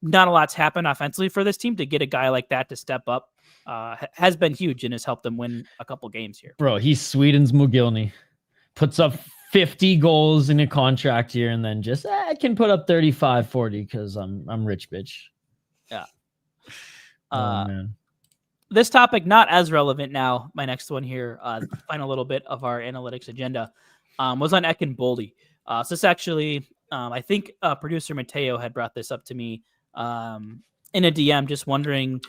not a lot's happened offensively for this team, to get a guy like that to step up has been huge and has helped them win a couple games here.
Bro, he's Sweden's Mogilny. Puts up 50 goals in a contract here and then just, I can put up 35, 40 because I'm rich, bitch.
Yeah.
Man.
This topic, not as relevant now. My next one here, final little bit of our analytics agenda, was on Eck and Boldy. So this actually, I think producer Mateo had brought this up to me in a DM, just wondering,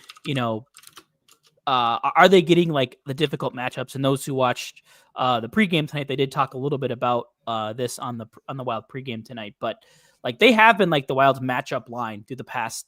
are they getting like the difficult matchups? And those who watched the pregame tonight, they did talk a little bit about this on the Wild pregame tonight. But like they have been like the Wild's matchup line through the past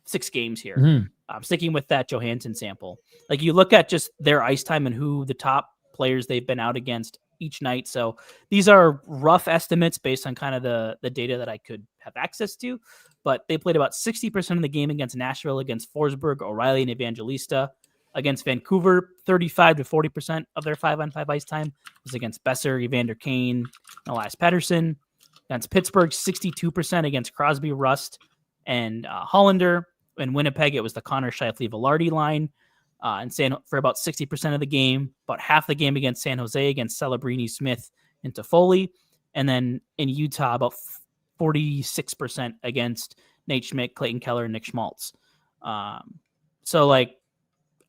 6 games here.
Mm-hmm.
Sticking with that Johansson sample, like you look at just their ice time and who the top players they've been out against each night. So these are rough estimates based on kind of the data that I could have access to, but they played about 60% of the game against Nashville, against Forsberg, O'Reilly, and Evangelista. Against Vancouver, 35 to 40% of their 5-on-5 ice time was against Besser, Evander Kane, and Elias Pettersson. Against Pittsburgh, 62% against Crosby, Rust, and Hollander. In Winnipeg, it was the Connor Scheifele-Velarde line. And for about 60% of the game, about half the game against San Jose, against Celebrini, Smith, and Toffoli. And then in Utah, about 46% against Nate Schmidt, Clayton Keller, and Nick Schmaltz. So like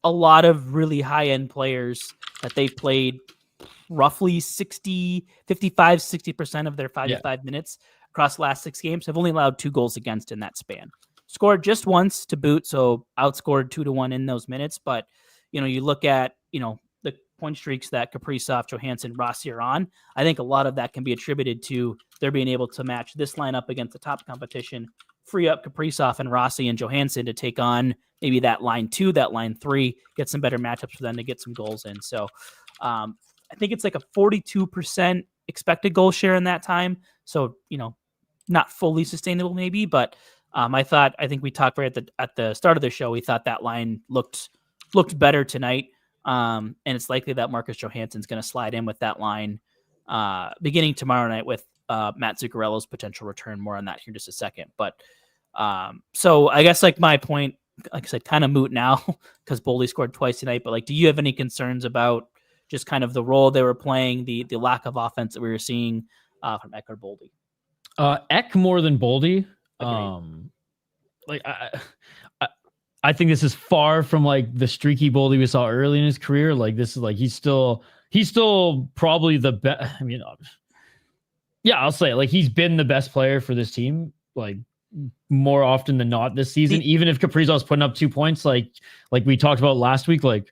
a lot of really high-end players that they've played roughly 60% of their 5 minutes across the last 6 games have only allowed 2 goals against in that span. Scored just once to boot, so outscored 2-1 in those minutes. But, you look at, the point streaks that Kaprizov, Johansson, Rossi are on. I think a lot of that can be attributed to their being able to match this lineup against the top competition, free up Kaprizov and Rossi and Johansson to take on maybe that line 2, that line 3, get some better matchups for them to get some goals in. So I think it's like a 42% expected goal share in that time. So, not fully sustainable maybe, but I think we talked right at the start of the show. We thought that line looked better tonight. And it's likely that Marcus Johansson's going to slide in with that line beginning tomorrow night with Matt Zuccarello's potential return. More on that here in just a second. But so I guess like my point, like I said, kind of moot now because Boldy scored twice tonight. But like, do you have any concerns about just kind of the role they were playing, the lack of offense that we were seeing from Eck or Boldy?
Eck more than Boldy. Like I think this is far from like the streaky Boldy we saw early in his career. Like this is like he's still probably the best. I mean, yeah, I'll say it. Like he's been the best player for this team. Like more often than not this season. Even if Kaprizov's putting up 2 points, like we talked about last week, like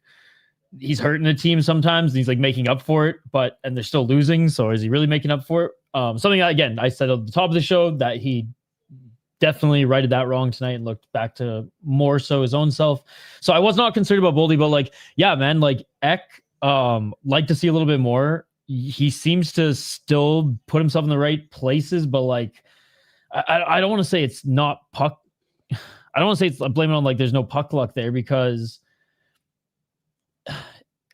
he's hurting the team sometimes. And he's like making up for it, and they're still losing. So is he really making up for it? Something that, again, I said at the top of the show that he definitely righted that wrong tonight and looked back to more so his own self. So I was not concerned about Boldy, but like, yeah, man, like Eck, like to see a little bit more. He seems to still put himself in the right places, but like, I don't want to say it's not puck. I don't want to say it's blaming on like there's no puck luck there because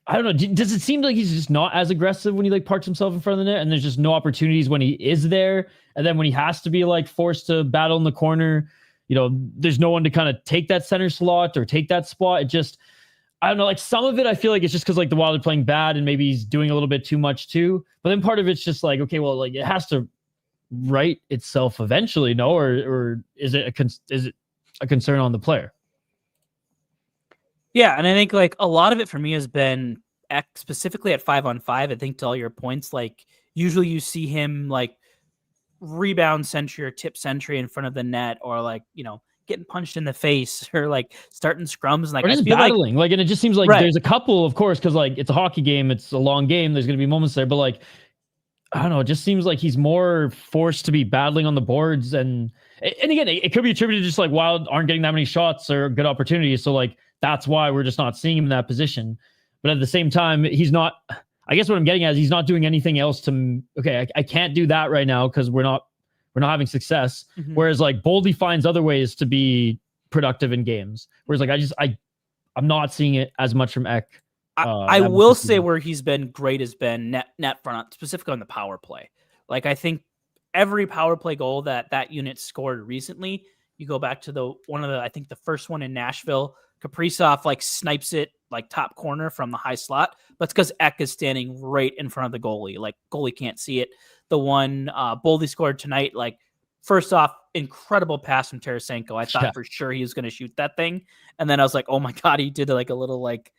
I don't know. Does it seem like he's just not as aggressive when he like parks himself in front of the net and there's just no opportunities when he is there? And then when he has to be like forced to battle in the corner, you know, there's no one to kind of take that center slot or take that spot. It just, I don't know, like some of it, I feel like it's just because like the Wild are playing bad and maybe he's doing a little bit too much too. But then part of it's just like, okay, well, like it has to right itself eventually, no? Or is it a concern on the player?
Yeah, and I think like a lot of it for me has been Eck specifically at 5-on-5. I think to all your points, like usually you see him like rebound sentry or tip sentry in front of the net, or like, you know, getting punched in the face or like starting scrums and like
or just battling. Like, and it just seems like there's a couple, of course, because like it's a hockey game, it's a long game. There's going to be moments there, but like I don't know. It just seems like he's more forced to be battling on the boards, and again, it could be attributed to just like Wild aren't getting that many shots or good opportunities. So like that's why we're just not seeing him in that position. But at the same time, he's not. I guess what I'm getting at is he's not doing anything else to. Okay, I can't do that right now because we're not having success. Mm-hmm. Whereas like Boldy finds other ways to be productive in games. Whereas like I'm not seeing it as much from Eck.
I will say where he's been great has been net front, specifically on the power play. Like I think every power play goal that unit scored recently, you go back to I think the first one in Nashville, Kaprizov like snipes it like top corner from the high slot, but it's because Eck is standing right in front of the goalie. Like goalie can't see it. The one Boldy scored tonight, like first off, incredible pass from Tarasenko. I thought for sure he was going to shoot that thing, and then I was like, oh my god, he did like a little like.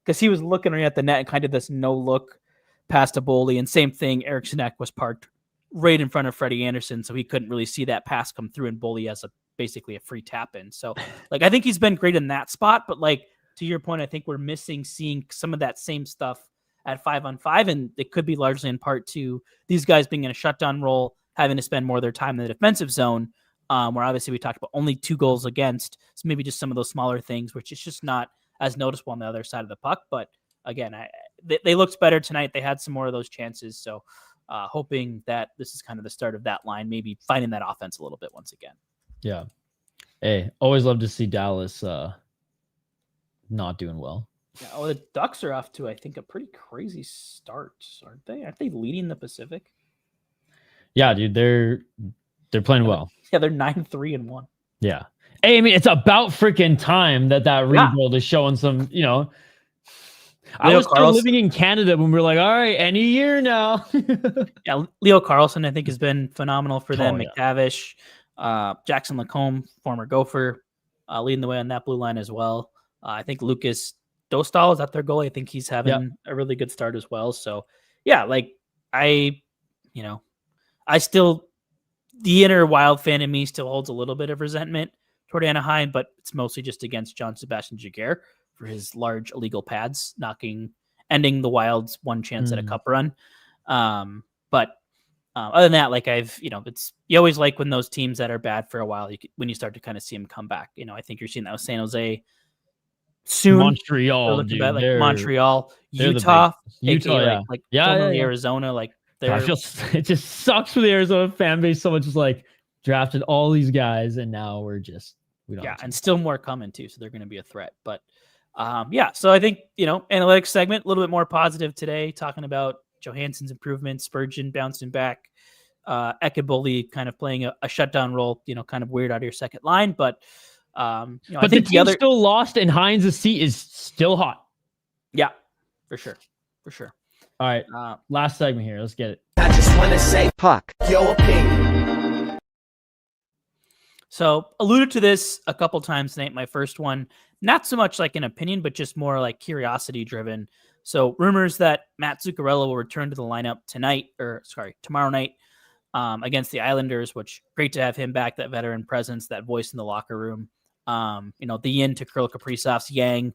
Because he was looking right at the net and kind of this no-look pass to Boldy. And same thing, Eriksson Ek was parked right in front of Freddie Anderson, so he couldn't really see that pass come through, and Boldy has basically a free tap-in. So, like, I think he's been great in that spot, but, like, to your point, I think we're missing seeing some of that same stuff at 5-on-5, and it could be largely in part to these guys being in a shutdown role, having to spend more of their time in the defensive zone, where obviously we talked about only 2 goals against, so maybe just some of those smaller things, which is just not as noticeable on the other side of the puck. But again, they looked better tonight. They had some more of those chances. So hoping that this is kind of the start of that line, maybe finding that offense a little bit once again.
Yeah. Hey, always love to see Dallas not doing well.
Yeah, the Ducks are off to, I think, a pretty crazy start, aren't they? Aren't they leading the Pacific?
Yeah, dude, they're playing well.
Yeah, they're 9-3-1.
Yeah. Hey, I mean, it's about freaking time that rebuild is showing some, you know. I was still living in Canada when we were like, all right, any year now.
Yeah, Leo Carlson, I think, has been phenomenal for them. McTavish, Jackson Lacombe, former Gopher, leading the way on that blue line as well. I think Lucas Dostal is at their goalie. I think he's having a really good start as well. So, yeah, like the inner Wild fan in me still holds a little bit of resentment toward Anaheim, but it's mostly just against John Sebastian Jaguar for his large illegal pads, ending the Wild's one chance at a cup run. But other than that, like you always like when those teams that are bad for a while, when you start to kind of see them come back. You know, I think you're seeing that with San Jose soon.
Montreal, dude,
Montreal, Utah, Arizona, like.
I feel it just sucks for the Arizona fan base. Someone just like drafted all these guys, and now we don't.
Yeah, and still more coming too. So they're going to be a threat. But Yeah, so I think, analytics segment, a little bit more positive today, talking about Johansson's improvements, Spurgeon bouncing back, Ekeboli kind of playing a shutdown role, kind of weird out of your second line. But, I
But
think
the team still lost, and Hines' seat is still hot.
Yeah, for sure.
All right, last segment here. Let's get it.
I just want to say, Puck, your opinion.
So alluded to this a couple times tonight. My first one, not so much like an opinion, but just more like curiosity driven. So rumors that Matt Zuccarello will return to the lineup tomorrow night against the Islanders, which great to have him back, that veteran presence, that voice in the locker room. The yin to Kirill Kaprizov's yang,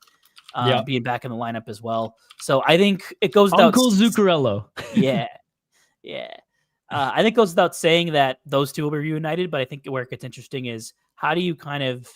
being back in the lineup as well. So I think it goes without
Uncle Zuccarello.
Yeah. I think it goes without saying that those two will be reunited, but I think where it gets interesting is how do you kind of,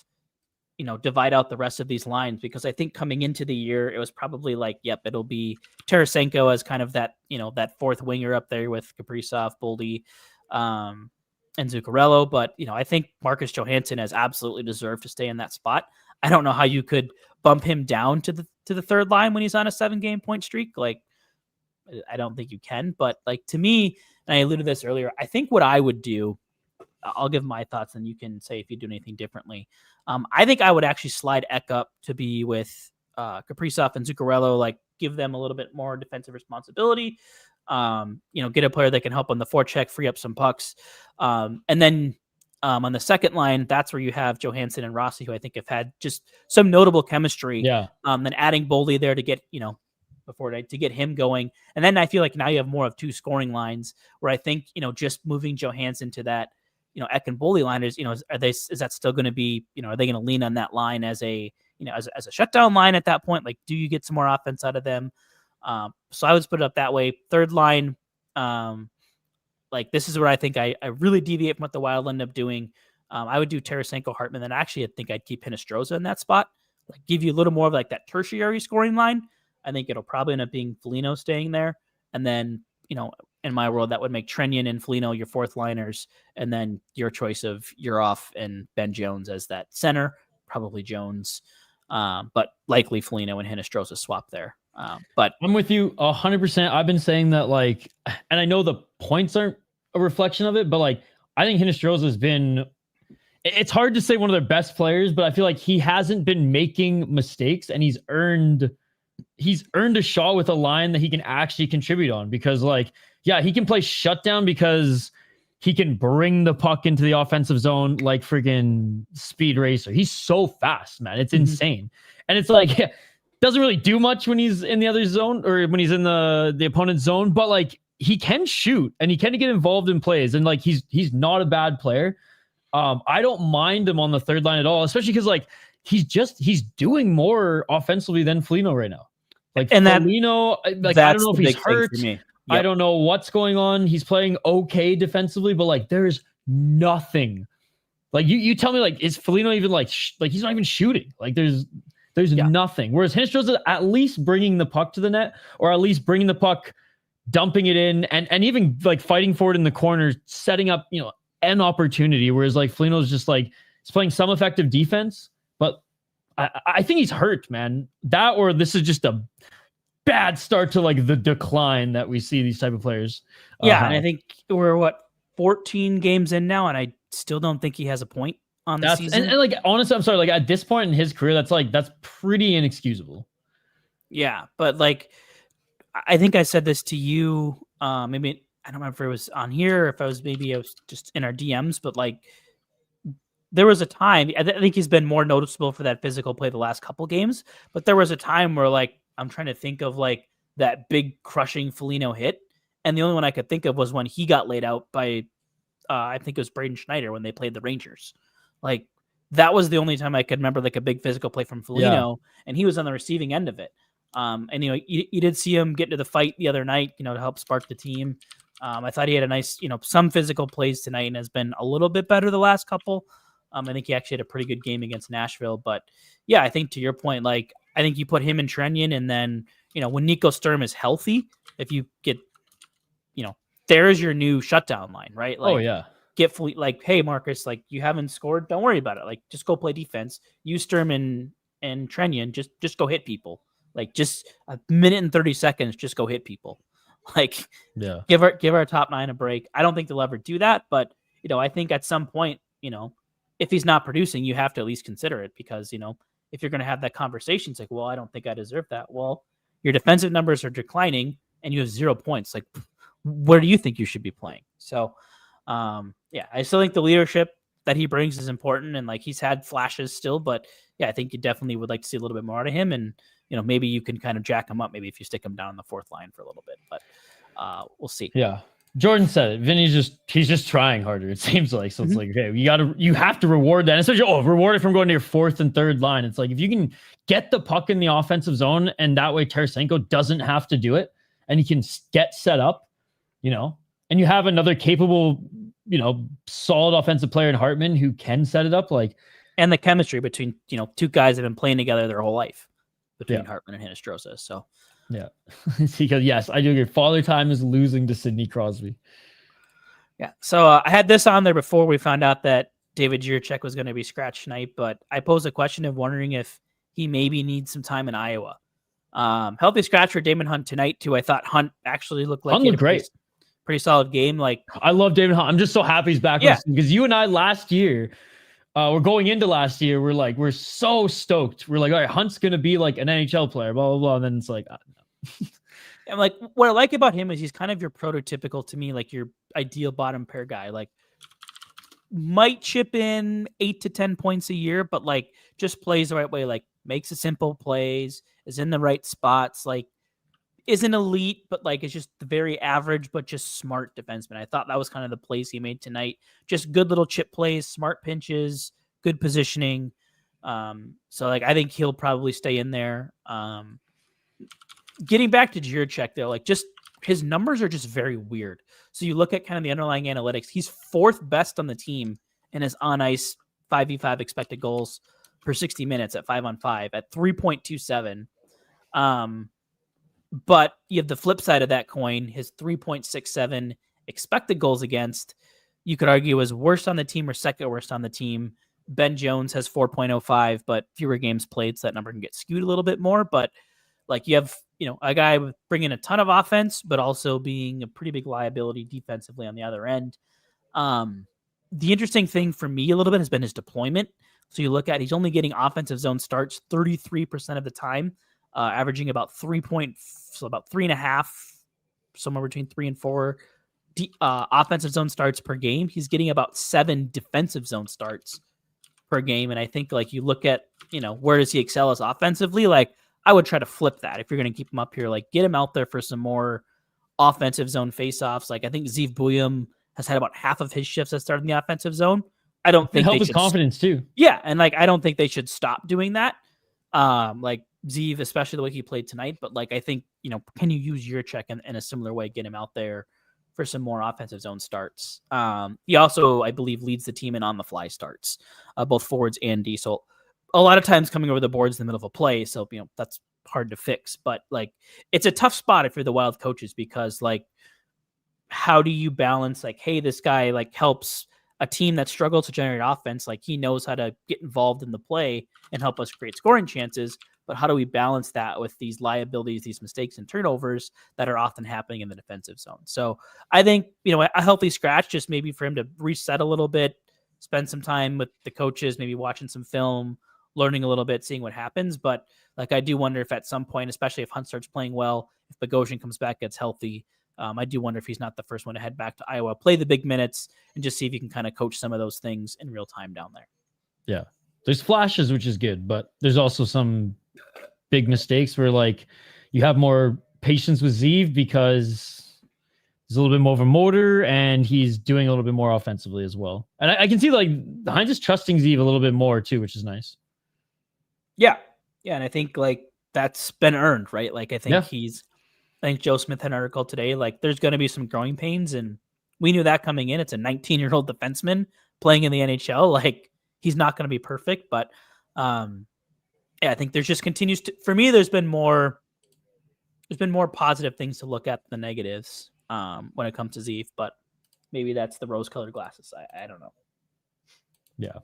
divide out the rest of these lines? Because I think coming into the year, it was probably like, yep, it'll be Tarasenko as kind of that, that fourth winger up there with Kaprizov, Boldy, and Zuccarello. But, I think Marcus Johansson has absolutely deserved to stay in that spot. I don't know how you could bump him down to the third line when he's on a 7-game point streak. Like, I don't think you can, but like to me, and I alluded to this earlier, I think what I would do, I'll give my thoughts and you can say if you do anything differently. I think I would actually slide Ek up to be with Kaprizov and Zuccarello, like give them a little bit more defensive responsibility, get a player that can help on the forecheck, free up some pucks. And then on the second line, that's where you have Johansson and Rossi, who I think have had just some notable chemistry.
Yeah.
Then adding Boldy there to get, to get him going. And then I feel like now you have more of two scoring lines where I think, just moving Johansson to that, Ek and Boldy line is that still going to be, are they going to lean on that line as a, as a shutdown line at that point? Like, do you get some more offense out of them? So I would put it up that way. Third line, like this is where I think I really deviate from what the Wild end up doing. I would do Tarasenko, Hartman, and actually I think I'd keep Hinostroza in that spot, like give you a little more of like that tertiary scoring line. I think it'll probably end up being Foligno staying there. And then, in my world, that would make Trenyan and Foligno your fourth liners. And then your choice of Urov and Ben Jones as that center, probably Jones, but likely Foligno and Hinostroza swap there. But
I'm with you 100%. I've been saying that, like, and I know the points aren't a reflection of it, but like, I think Hinostroza has been, it's hard to say one of their best players, but I feel like he hasn't been making mistakes and he's earned a shot with a line that he can actually contribute on, because like, yeah, he can play shutdown because he can bring the puck into the offensive zone like friggin' Speed Racer. He's so fast, man. It's insane. And it's like, yeah, doesn't really do much when he's in the other zone or when he's in the opponent's zone, but like he can shoot and he can get involved in plays. And like, he's not a bad player. I don't mind him on the third line at all, especially because like he's doing more offensively than Foligno right now. Like, and Foligno, like I don't know if he's hurt. Yep. I don't know what's going on. He's playing okay defensively, but like there's nothing. Like you tell me, like is Foligno even like he's not even shooting? Like there's nothing. Whereas Hinostroza is at least bringing the puck to the net, or at least bringing the puck, dumping it in, and even like fighting for it in the corner, setting up an opportunity. Whereas like Foligno's just like he's playing some effective defense, but I think he's hurt, man. That or this is just a bad start to like the decline that we see these type of players.
Yeah, and I think we're 14 games in now, and I still don't think he has a point on the season.
And like honestly, I'm sorry, like at this point in his career, that's pretty inexcusable.
Yeah, but like I think I said this to you. Maybe I don't remember if it was on here, or if I was just in our DMs, but like there was a time. I think he's been more noticeable for that physical play the last couple games, but there was a time where like I'm trying to think of like that big crushing Foligno hit. And the only one I could think of was when he got laid out by, I think it was Braden Schneider when they played the Rangers. Like that was the only time I could remember like a big physical play from Foligno, and he was on the receiving end of it. And you did see him get into the fight the other night, to help spark the team. I thought he had a nice, some physical plays tonight and has been a little bit better the last couple. I think he actually had a pretty good game against Nashville, but yeah, I think to your point, like, I think you put him in Trenyan, and then, when Nico Sturm is healthy, if you get, there's your new shutdown line, right? Like,
oh, yeah.
Like, hey, Marcus, like, you haven't scored. Don't worry about it. Like, just go play defense. You Sturm and and Trenyan, just go hit people. Like just a minute and 30 seconds, just go hit people. Like
Yeah.
give our top 9 a break. I don't think they'll ever do that, but I think at some point, if he's not producing, you have to at least consider it because, if you're going to have that conversation, it's like, well, I don't think I deserve that. Well, your defensive numbers are declining and you have 0 points. Like, where do you think you should be playing? So, I still think the leadership that he brings is important. And like, he's had flashes still, but I think you definitely would like to see a little bit more out of him. And, maybe you can kind of jack him up. Maybe if you stick him down on the 4th line for a little bit, but we'll see.
Yeah. Jordan said it. Vinny's he's just trying harder. It seems like, so it's like, okay, you have to reward that. And especially, reward it from going to your 4th and 3rd line. It's like, if you can get the puck in the offensive zone and that way Tarasenko doesn't have to do it and he can get set up, and you have another capable, solid offensive player in Hartman who can set it up, like,
and the chemistry between, 2 guys that have been playing together their whole life between Hartman and Hinostroza. So,
yeah, because yes, I do agree. Father Time is losing to Sidney Crosby.
Yeah. So I had this on there before we found out that David Jiricek was going to be scratched tonight, but I posed a question of wondering if he maybe needs some time in Iowa. Healthy scratch for Damon Hunt tonight too. I thought Hunt actually looked like
Hunt looked great.
Pretty solid game. Like,
I love David Hunt. I'm just so happy he's back. Because you and I last year, we're going into last year. We're so stoked. We're like, all right, Hunt's going to be like an NHL player, blah, blah, blah. And then it's like, no.
And like, what I like about him is he's kind of your prototypical, to me, like your ideal bottom pair guy. Like, might chip in 8 to 10 points a year, but like just plays the right way. Like, makes the simple plays, is in the right spots. Like, isn't elite, but like it's just the very average, but just smart defenseman. I thought that was kind of the plays he made tonight. Just good little chip plays, smart pinches, good positioning. So like I think he'll probably stay in there. Getting back to Jiricek though, like just his numbers are just very weird. So you look at kind of the underlying analytics. He's 4th best on the team in his on ice 5v5 expected goals per 60 minutes at 5-on-5 at 3.27. But you have the flip side of that coin, his 3.67 expected goals against, you could argue is worst on the team or second worst on the team. Ben Jones has 4.05, but fewer games played, so that number can get skewed a little bit more. But like you have, a guy with bringing a ton of offense, but also being a pretty big liability defensively on the other end. The interesting thing for me a little bit has been his deployment. So you look at, he's only getting offensive zone starts 33% of the time. Averaging about 3.5, somewhere between 3 and 4 offensive zone starts per game. He's getting about 7 defensive zone starts per game. And I think like you look at, where does he excel as offensively? Like I would try to flip that if you're going to keep him up here, like get him out there for some more offensive zone faceoffs. Like I think Zeev Bouillon has had about half of his shifts that started in the offensive zone. I don't think
help his confidence too.
Yeah. And like, I don't think they should stop doing that. Like Zeev, especially the way he played tonight, but like I think, can you use Jiricek in a similar way, get him out there for some more offensive zone starts? He also, I believe, leads the team in on the fly starts, both forwards and D. So a lot of times coming over the boards in the middle of a play. So, that's hard to fix, but like it's a tough spot if you're the Wild coaches, because like, how do you balance like, hey, this guy like helps a team that struggles to generate offense. Like he knows how to get involved in the play and help us create scoring chances. But how do we balance that with these liabilities, these mistakes and turnovers that are often happening in the defensive zone? So I think, a healthy scratch, just maybe for him to reset a little bit, spend some time with the coaches, maybe watching some film, learning a little bit, seeing what happens. But like, I do wonder if at some point, especially if Hunt starts playing well, if Bogosian comes back, gets healthy, I do wonder if he's not the first one to head back to Iowa, play the big minutes, and just see if he can kind of coach some of those things in real time down there.
Yeah. There's flashes, which is good, but there's also some big mistakes where like you have more patience with Zeev because he's a little bit more of a motor and he's doing a little bit more offensively as well. And I can see like Heinz is trusting Zeev a little bit more too, which is nice.
Yeah. Yeah. And I think like that's been earned, right? Like I think I think Joe Smith had an article today, like there's going to be some growing pains, and we knew that coming in. It's a 19-year-old defenseman playing in the NHL. Like he's not going to be perfect, but I think there's just continues to, for me, there's been more positive things to look at than the negatives when it comes to Zeev, but maybe that's the rose-colored glasses. I don't know.
Yeah.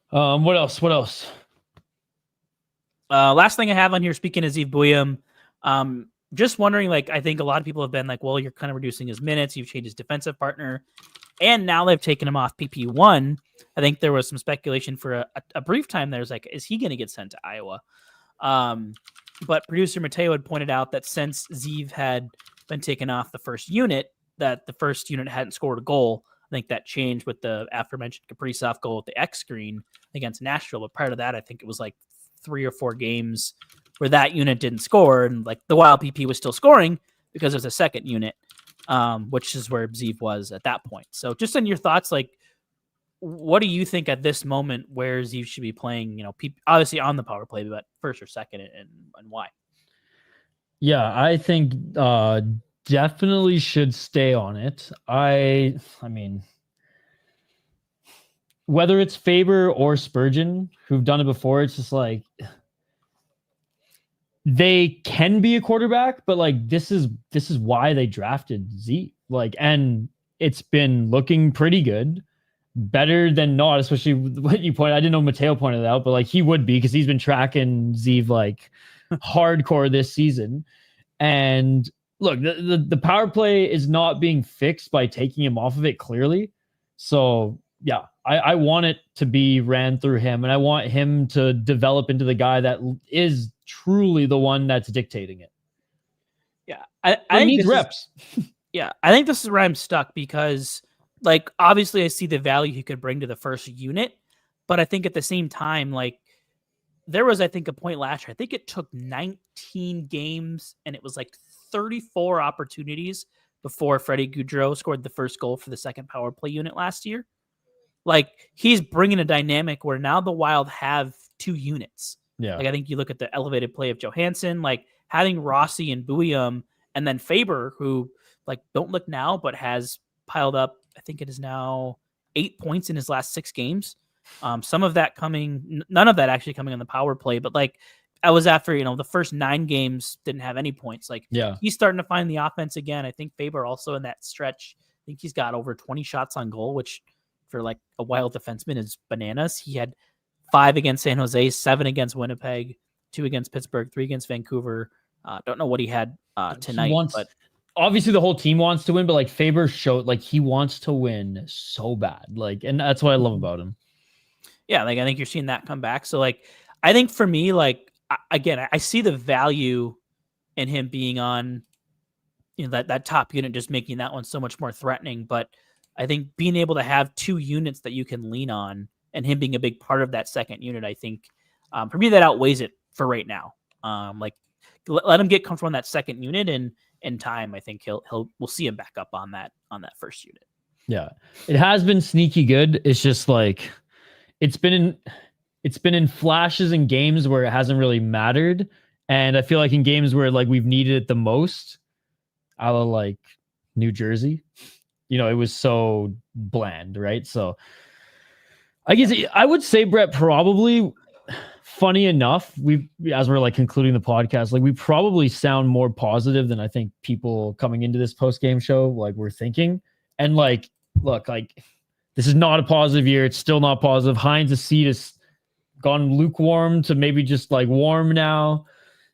What else?
Last thing I have on here, speaking of Zeev Buium, just wondering, like, I think a lot of people have been like, well, you're kind of reducing his minutes. You've changed his defensive partner. And now they've taken him off PP1. I think there was some speculation for a brief time. There's like, is he going to get sent to Iowa? But producer Mateo had pointed out that since Zeev had been taken off the first unit, that the first unit hadn't scored a goal. I think that changed with the aforementioned Kaprizov goal with the X screen against Nashville. But prior to that, I think it was like 3 or 4 games where that unit didn't score, and like the Wild PP was still scoring because there's a second unit, which is where Zeev was at that point. So just in your thoughts, like, what do you think at this moment where Zeev should be playing, obviously on the power play, but first or second, and why?
Yeah, I think definitely should stay on it. I mean, whether it's Faber or Spurgeon who've done it before, it's just like they can be a quarterback, but like this is why they drafted Zeev. Like, and it's been looking pretty good. Better than not, especially what you pointed. I didn't know Mateo pointed it out, but like he would be because he's been tracking Zeev like hardcore this season. And look, the power play is not being fixed by taking him off of it clearly. So yeah, I want it to be ran through him, and I want him to develop into the guy that is truly the one that's dictating it.
Yeah, I
need reps.
Yeah, I think this is where I'm stuck because, like, obviously I see the value he could bring to the first unit, but I think at the same time, like, there was, I think, a point last year. I think it took 19 games and it was like 34 opportunities before Freddie Gaudreau scored the first goal for the second power play unit last year. Like, he's bringing a dynamic where now the Wild have 2 units.
Yeah.
Like, I think you look at the elevated play of Johansson, like having Rossi and Buium, and then Faber, who, like, don't look now, but has piled up, I think it is now 8 points in his last 6 games. Some of that coming, none of that actually coming on the power play, but like I was after, the first 9 games didn't have any points. Like,
yeah,
he's starting to find the offense again. I think Faber also in that stretch, I think he's got over 20 shots on goal, which for like a Wild defenseman is bananas. He had 5 against San Jose, 7 against Winnipeg, 2 against Pittsburgh, 3 against Vancouver. Don't know what he had tonight, but
obviously the whole team wants to win, but like Faber showed like he wants to win so bad. Like, and that's what I love about him.
Yeah, like I think you're seeing that come back. So like, I think for me, like, again, I see the value in him being on, that top unit, just making that one so much more threatening. But I think being able to have 2 units that you can lean on and him being a big part of that second unit, I think for me that outweighs it for right now. Like, let him get comfortable in that second unit, and in time, I think we'll see him back up on that first unit.
Yeah, it has been sneaky good. It's just like it's been in flashes in games where it hasn't really mattered, and I feel like in games where like we've needed it the most, a la like New Jersey, it was so bland, right? So I guess I would say, Brett, probably, funny enough, as we're like concluding the podcast, like we probably sound more positive than I think people coming into this post-game show like we're thinking. And like, look, like this is not a positive year. It's still not positive. Heinz' seat has gone lukewarm to maybe just like warm now.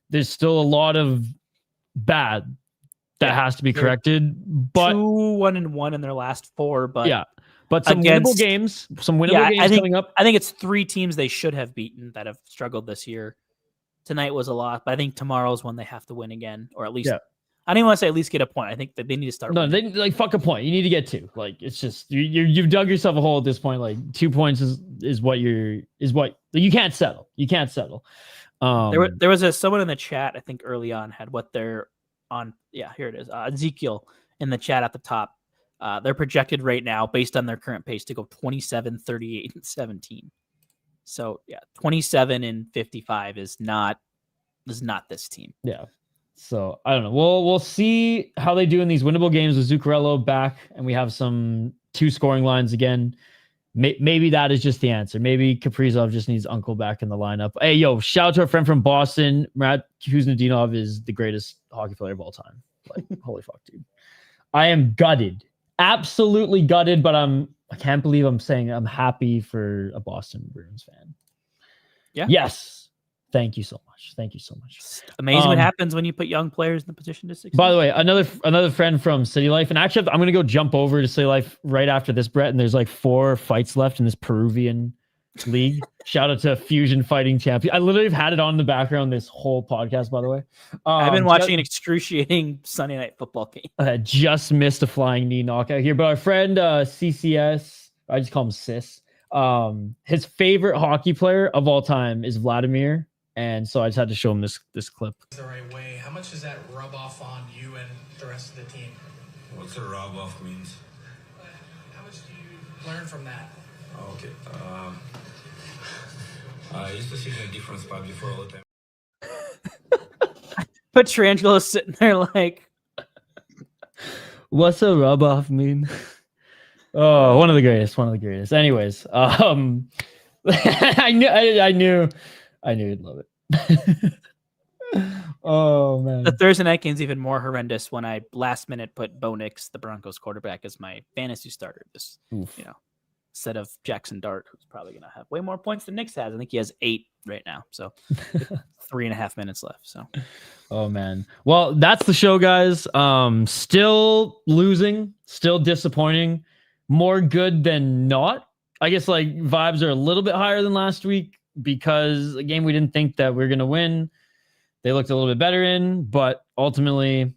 There's still a lot of bad that has to be corrected. But
2-1-1 in their last 4, but
yeah. But some winnable games coming up.
I think it's 3 teams they should have beaten that have struggled this year. Tonight was a lot, but I think tomorrow's one they have to win again, or at least I don't even want to say at least get a point. I think that they need to start.
No, they like fuck a point. You need to get 2. Like, it's just you've dug yourself a hole at this point. Like 2 points is what you can't settle. You can't settle.
There was someone in the chat, I think early on, had what they're on. Yeah, here it is. Ezekiel in the chat at the top. They're projected right now, based on their current pace, to go 27, 38, and 17. So yeah, 27 and 55 is not this team.
Yeah. So I don't know. We'll see how they do in these winnable games with Zuccarello back, and we have some 2 scoring lines again. Maybe that is just the answer. Maybe Kaprizov just needs Uncle back in the lineup. Hey, yo, shout out to our friend from Boston. Marat Kuznetsov is the greatest hockey player of all time. Like, holy fuck, dude. I am gutted. Absolutely gutted, but I can't believe I'm saying I'm happy for a Boston Bruins fan.
Yeah.
Yes. Thank you so much. Thank you so much.
It's amazing what happens when you put young players in the position to succeed.
By the way, another friend from City Life, and actually I'm gonna go jump over to City Life right after this, Brett. And there's like 4 fights left in this Peruvian league. Shout out to Fusion Fighting Champion. I literally have had it on in the background this whole podcast, by the way.
I've been watching an excruciating Sunday night football game.
I just missed a flying knee knockout here, but our friend CCS, I just call him Sis. His favorite hockey player of all time is Vladimir, and so I just had to show him this clip.
The right way. How much does that rub off on you and the rest of the team?
What's a rub off means?
How much do you learn from that?
Oh, okay. I used to sit in a different spot before all the time.
Petrangelo's sitting there like,
what's a rub off mean? Oh, one of the greatest. Anyways, I knew you'd love it. Oh man.
The Thursday night game's even more horrendous when I last minute put Bo Nix, the Broncos quarterback, as my fantasy starter. This, instead of Jackson Dart, who's probably gonna have way more points than Nix has. I think he has 8 right now. So 3.5 minutes left. So
oh man. Well, that's the show, guys. Still losing, still disappointing. More good than not. I guess like vibes are a little bit higher than last week because a game we didn't think that we were gonna win. They looked a little bit better in, but ultimately,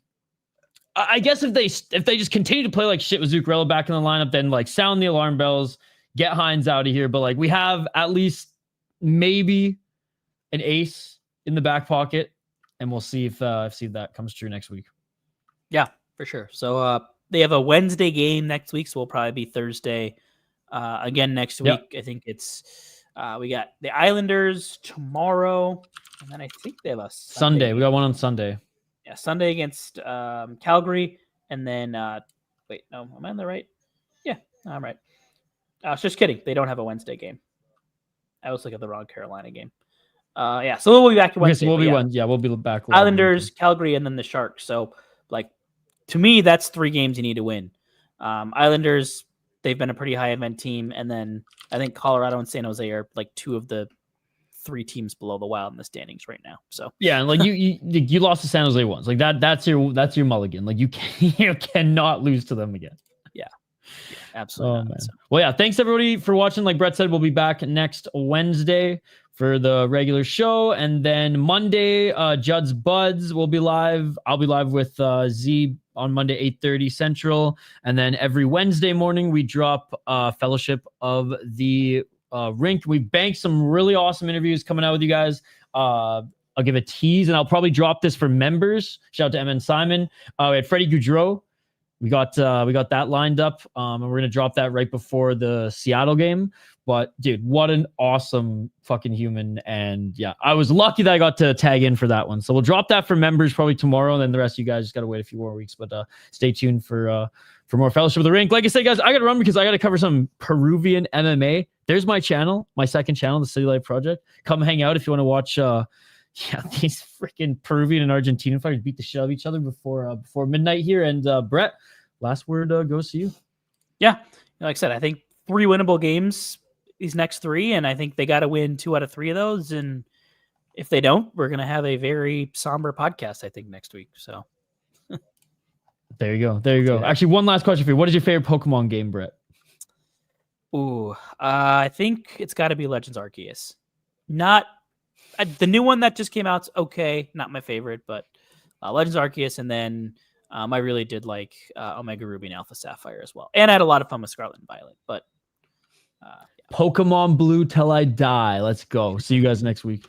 I guess if they just continue to play like shit with Zuccarello back in the lineup, then like sound the alarm bells, get Hines out of here. But like we have at least maybe an ace in the back pocket, and we'll see if that comes true next week.
Yeah, for sure. So they have a Wednesday game next week, so we'll probably be Thursday again next week.
Yep.
I think it's we got the Islanders tomorrow, and then I think they have a
Sunday. We got one on Sunday.
Yeah, Sunday against Calgary, and then wait, no, am I on the right? Yeah, I'm right. Just kidding. They don't have a Wednesday game. I was looking at the wrong Carolina game. Yeah, so we'll be back Wednesday.
We'll be back.
Islanders, Calgary, and then the Sharks. So, like, to me, that's 3 games you need to win. Islanders, they've been a pretty high event team, and then I think Colorado and San Jose are like 2 of the 3 teams below the Wild in the standings right now. So
yeah, and like you lost to San Jose once. Like that's your mulligan. Like you cannot lose to them again.
Yeah, absolutely.
Man. Well, yeah, thanks everybody for watching. Like Brett said, we'll be back next Wednesday for the regular show, and then Monday, Judd's Buds will be live. I'll be live with Z on Monday, 8:30 Central, and then every Wednesday morning we drop Fellowship of the Rink. We've banked some really awesome interviews coming out with you guys. I'll give a tease, and I'll probably drop this for members. Shout out to MN Simon. We had Freddie Goudreau. We got that lined up, and we're gonna drop that right before the Seattle game. But dude, what an awesome fucking human! And yeah, I was lucky that I got to tag in for that one. So we'll drop that for members probably tomorrow, and then the rest of you guys just gotta wait a few more weeks. But stay tuned for more Fellowship of the Rink. Like I said, guys, I gotta run because I gotta cover some Peruvian MMA. There's my channel, my second channel, the City Life Project. Come hang out if you want to watch these freaking Peruvian and Argentinian fighters beat the shit out of each other before midnight here. And Brett, last word goes to you.
Yeah, like I said, I think 3 winnable games these next 3, and I think they got to win 2 out of 3 of those. And if they don't, we're gonna have a very somber podcast, I think, next week. So
there you go. Actually, one last question for you. What is your favorite Pokemon game, Brett?
Ooh, I think it's got to be Legends Arceus. Not the new one that just came out's okay, not my favorite, but Legends Arceus, and then I really did like Omega Ruby and Alpha Sapphire as well, and I had a lot of fun with Scarlet and Violet. But yeah.
Pokemon Blue till I die. Let's go. See you guys next week.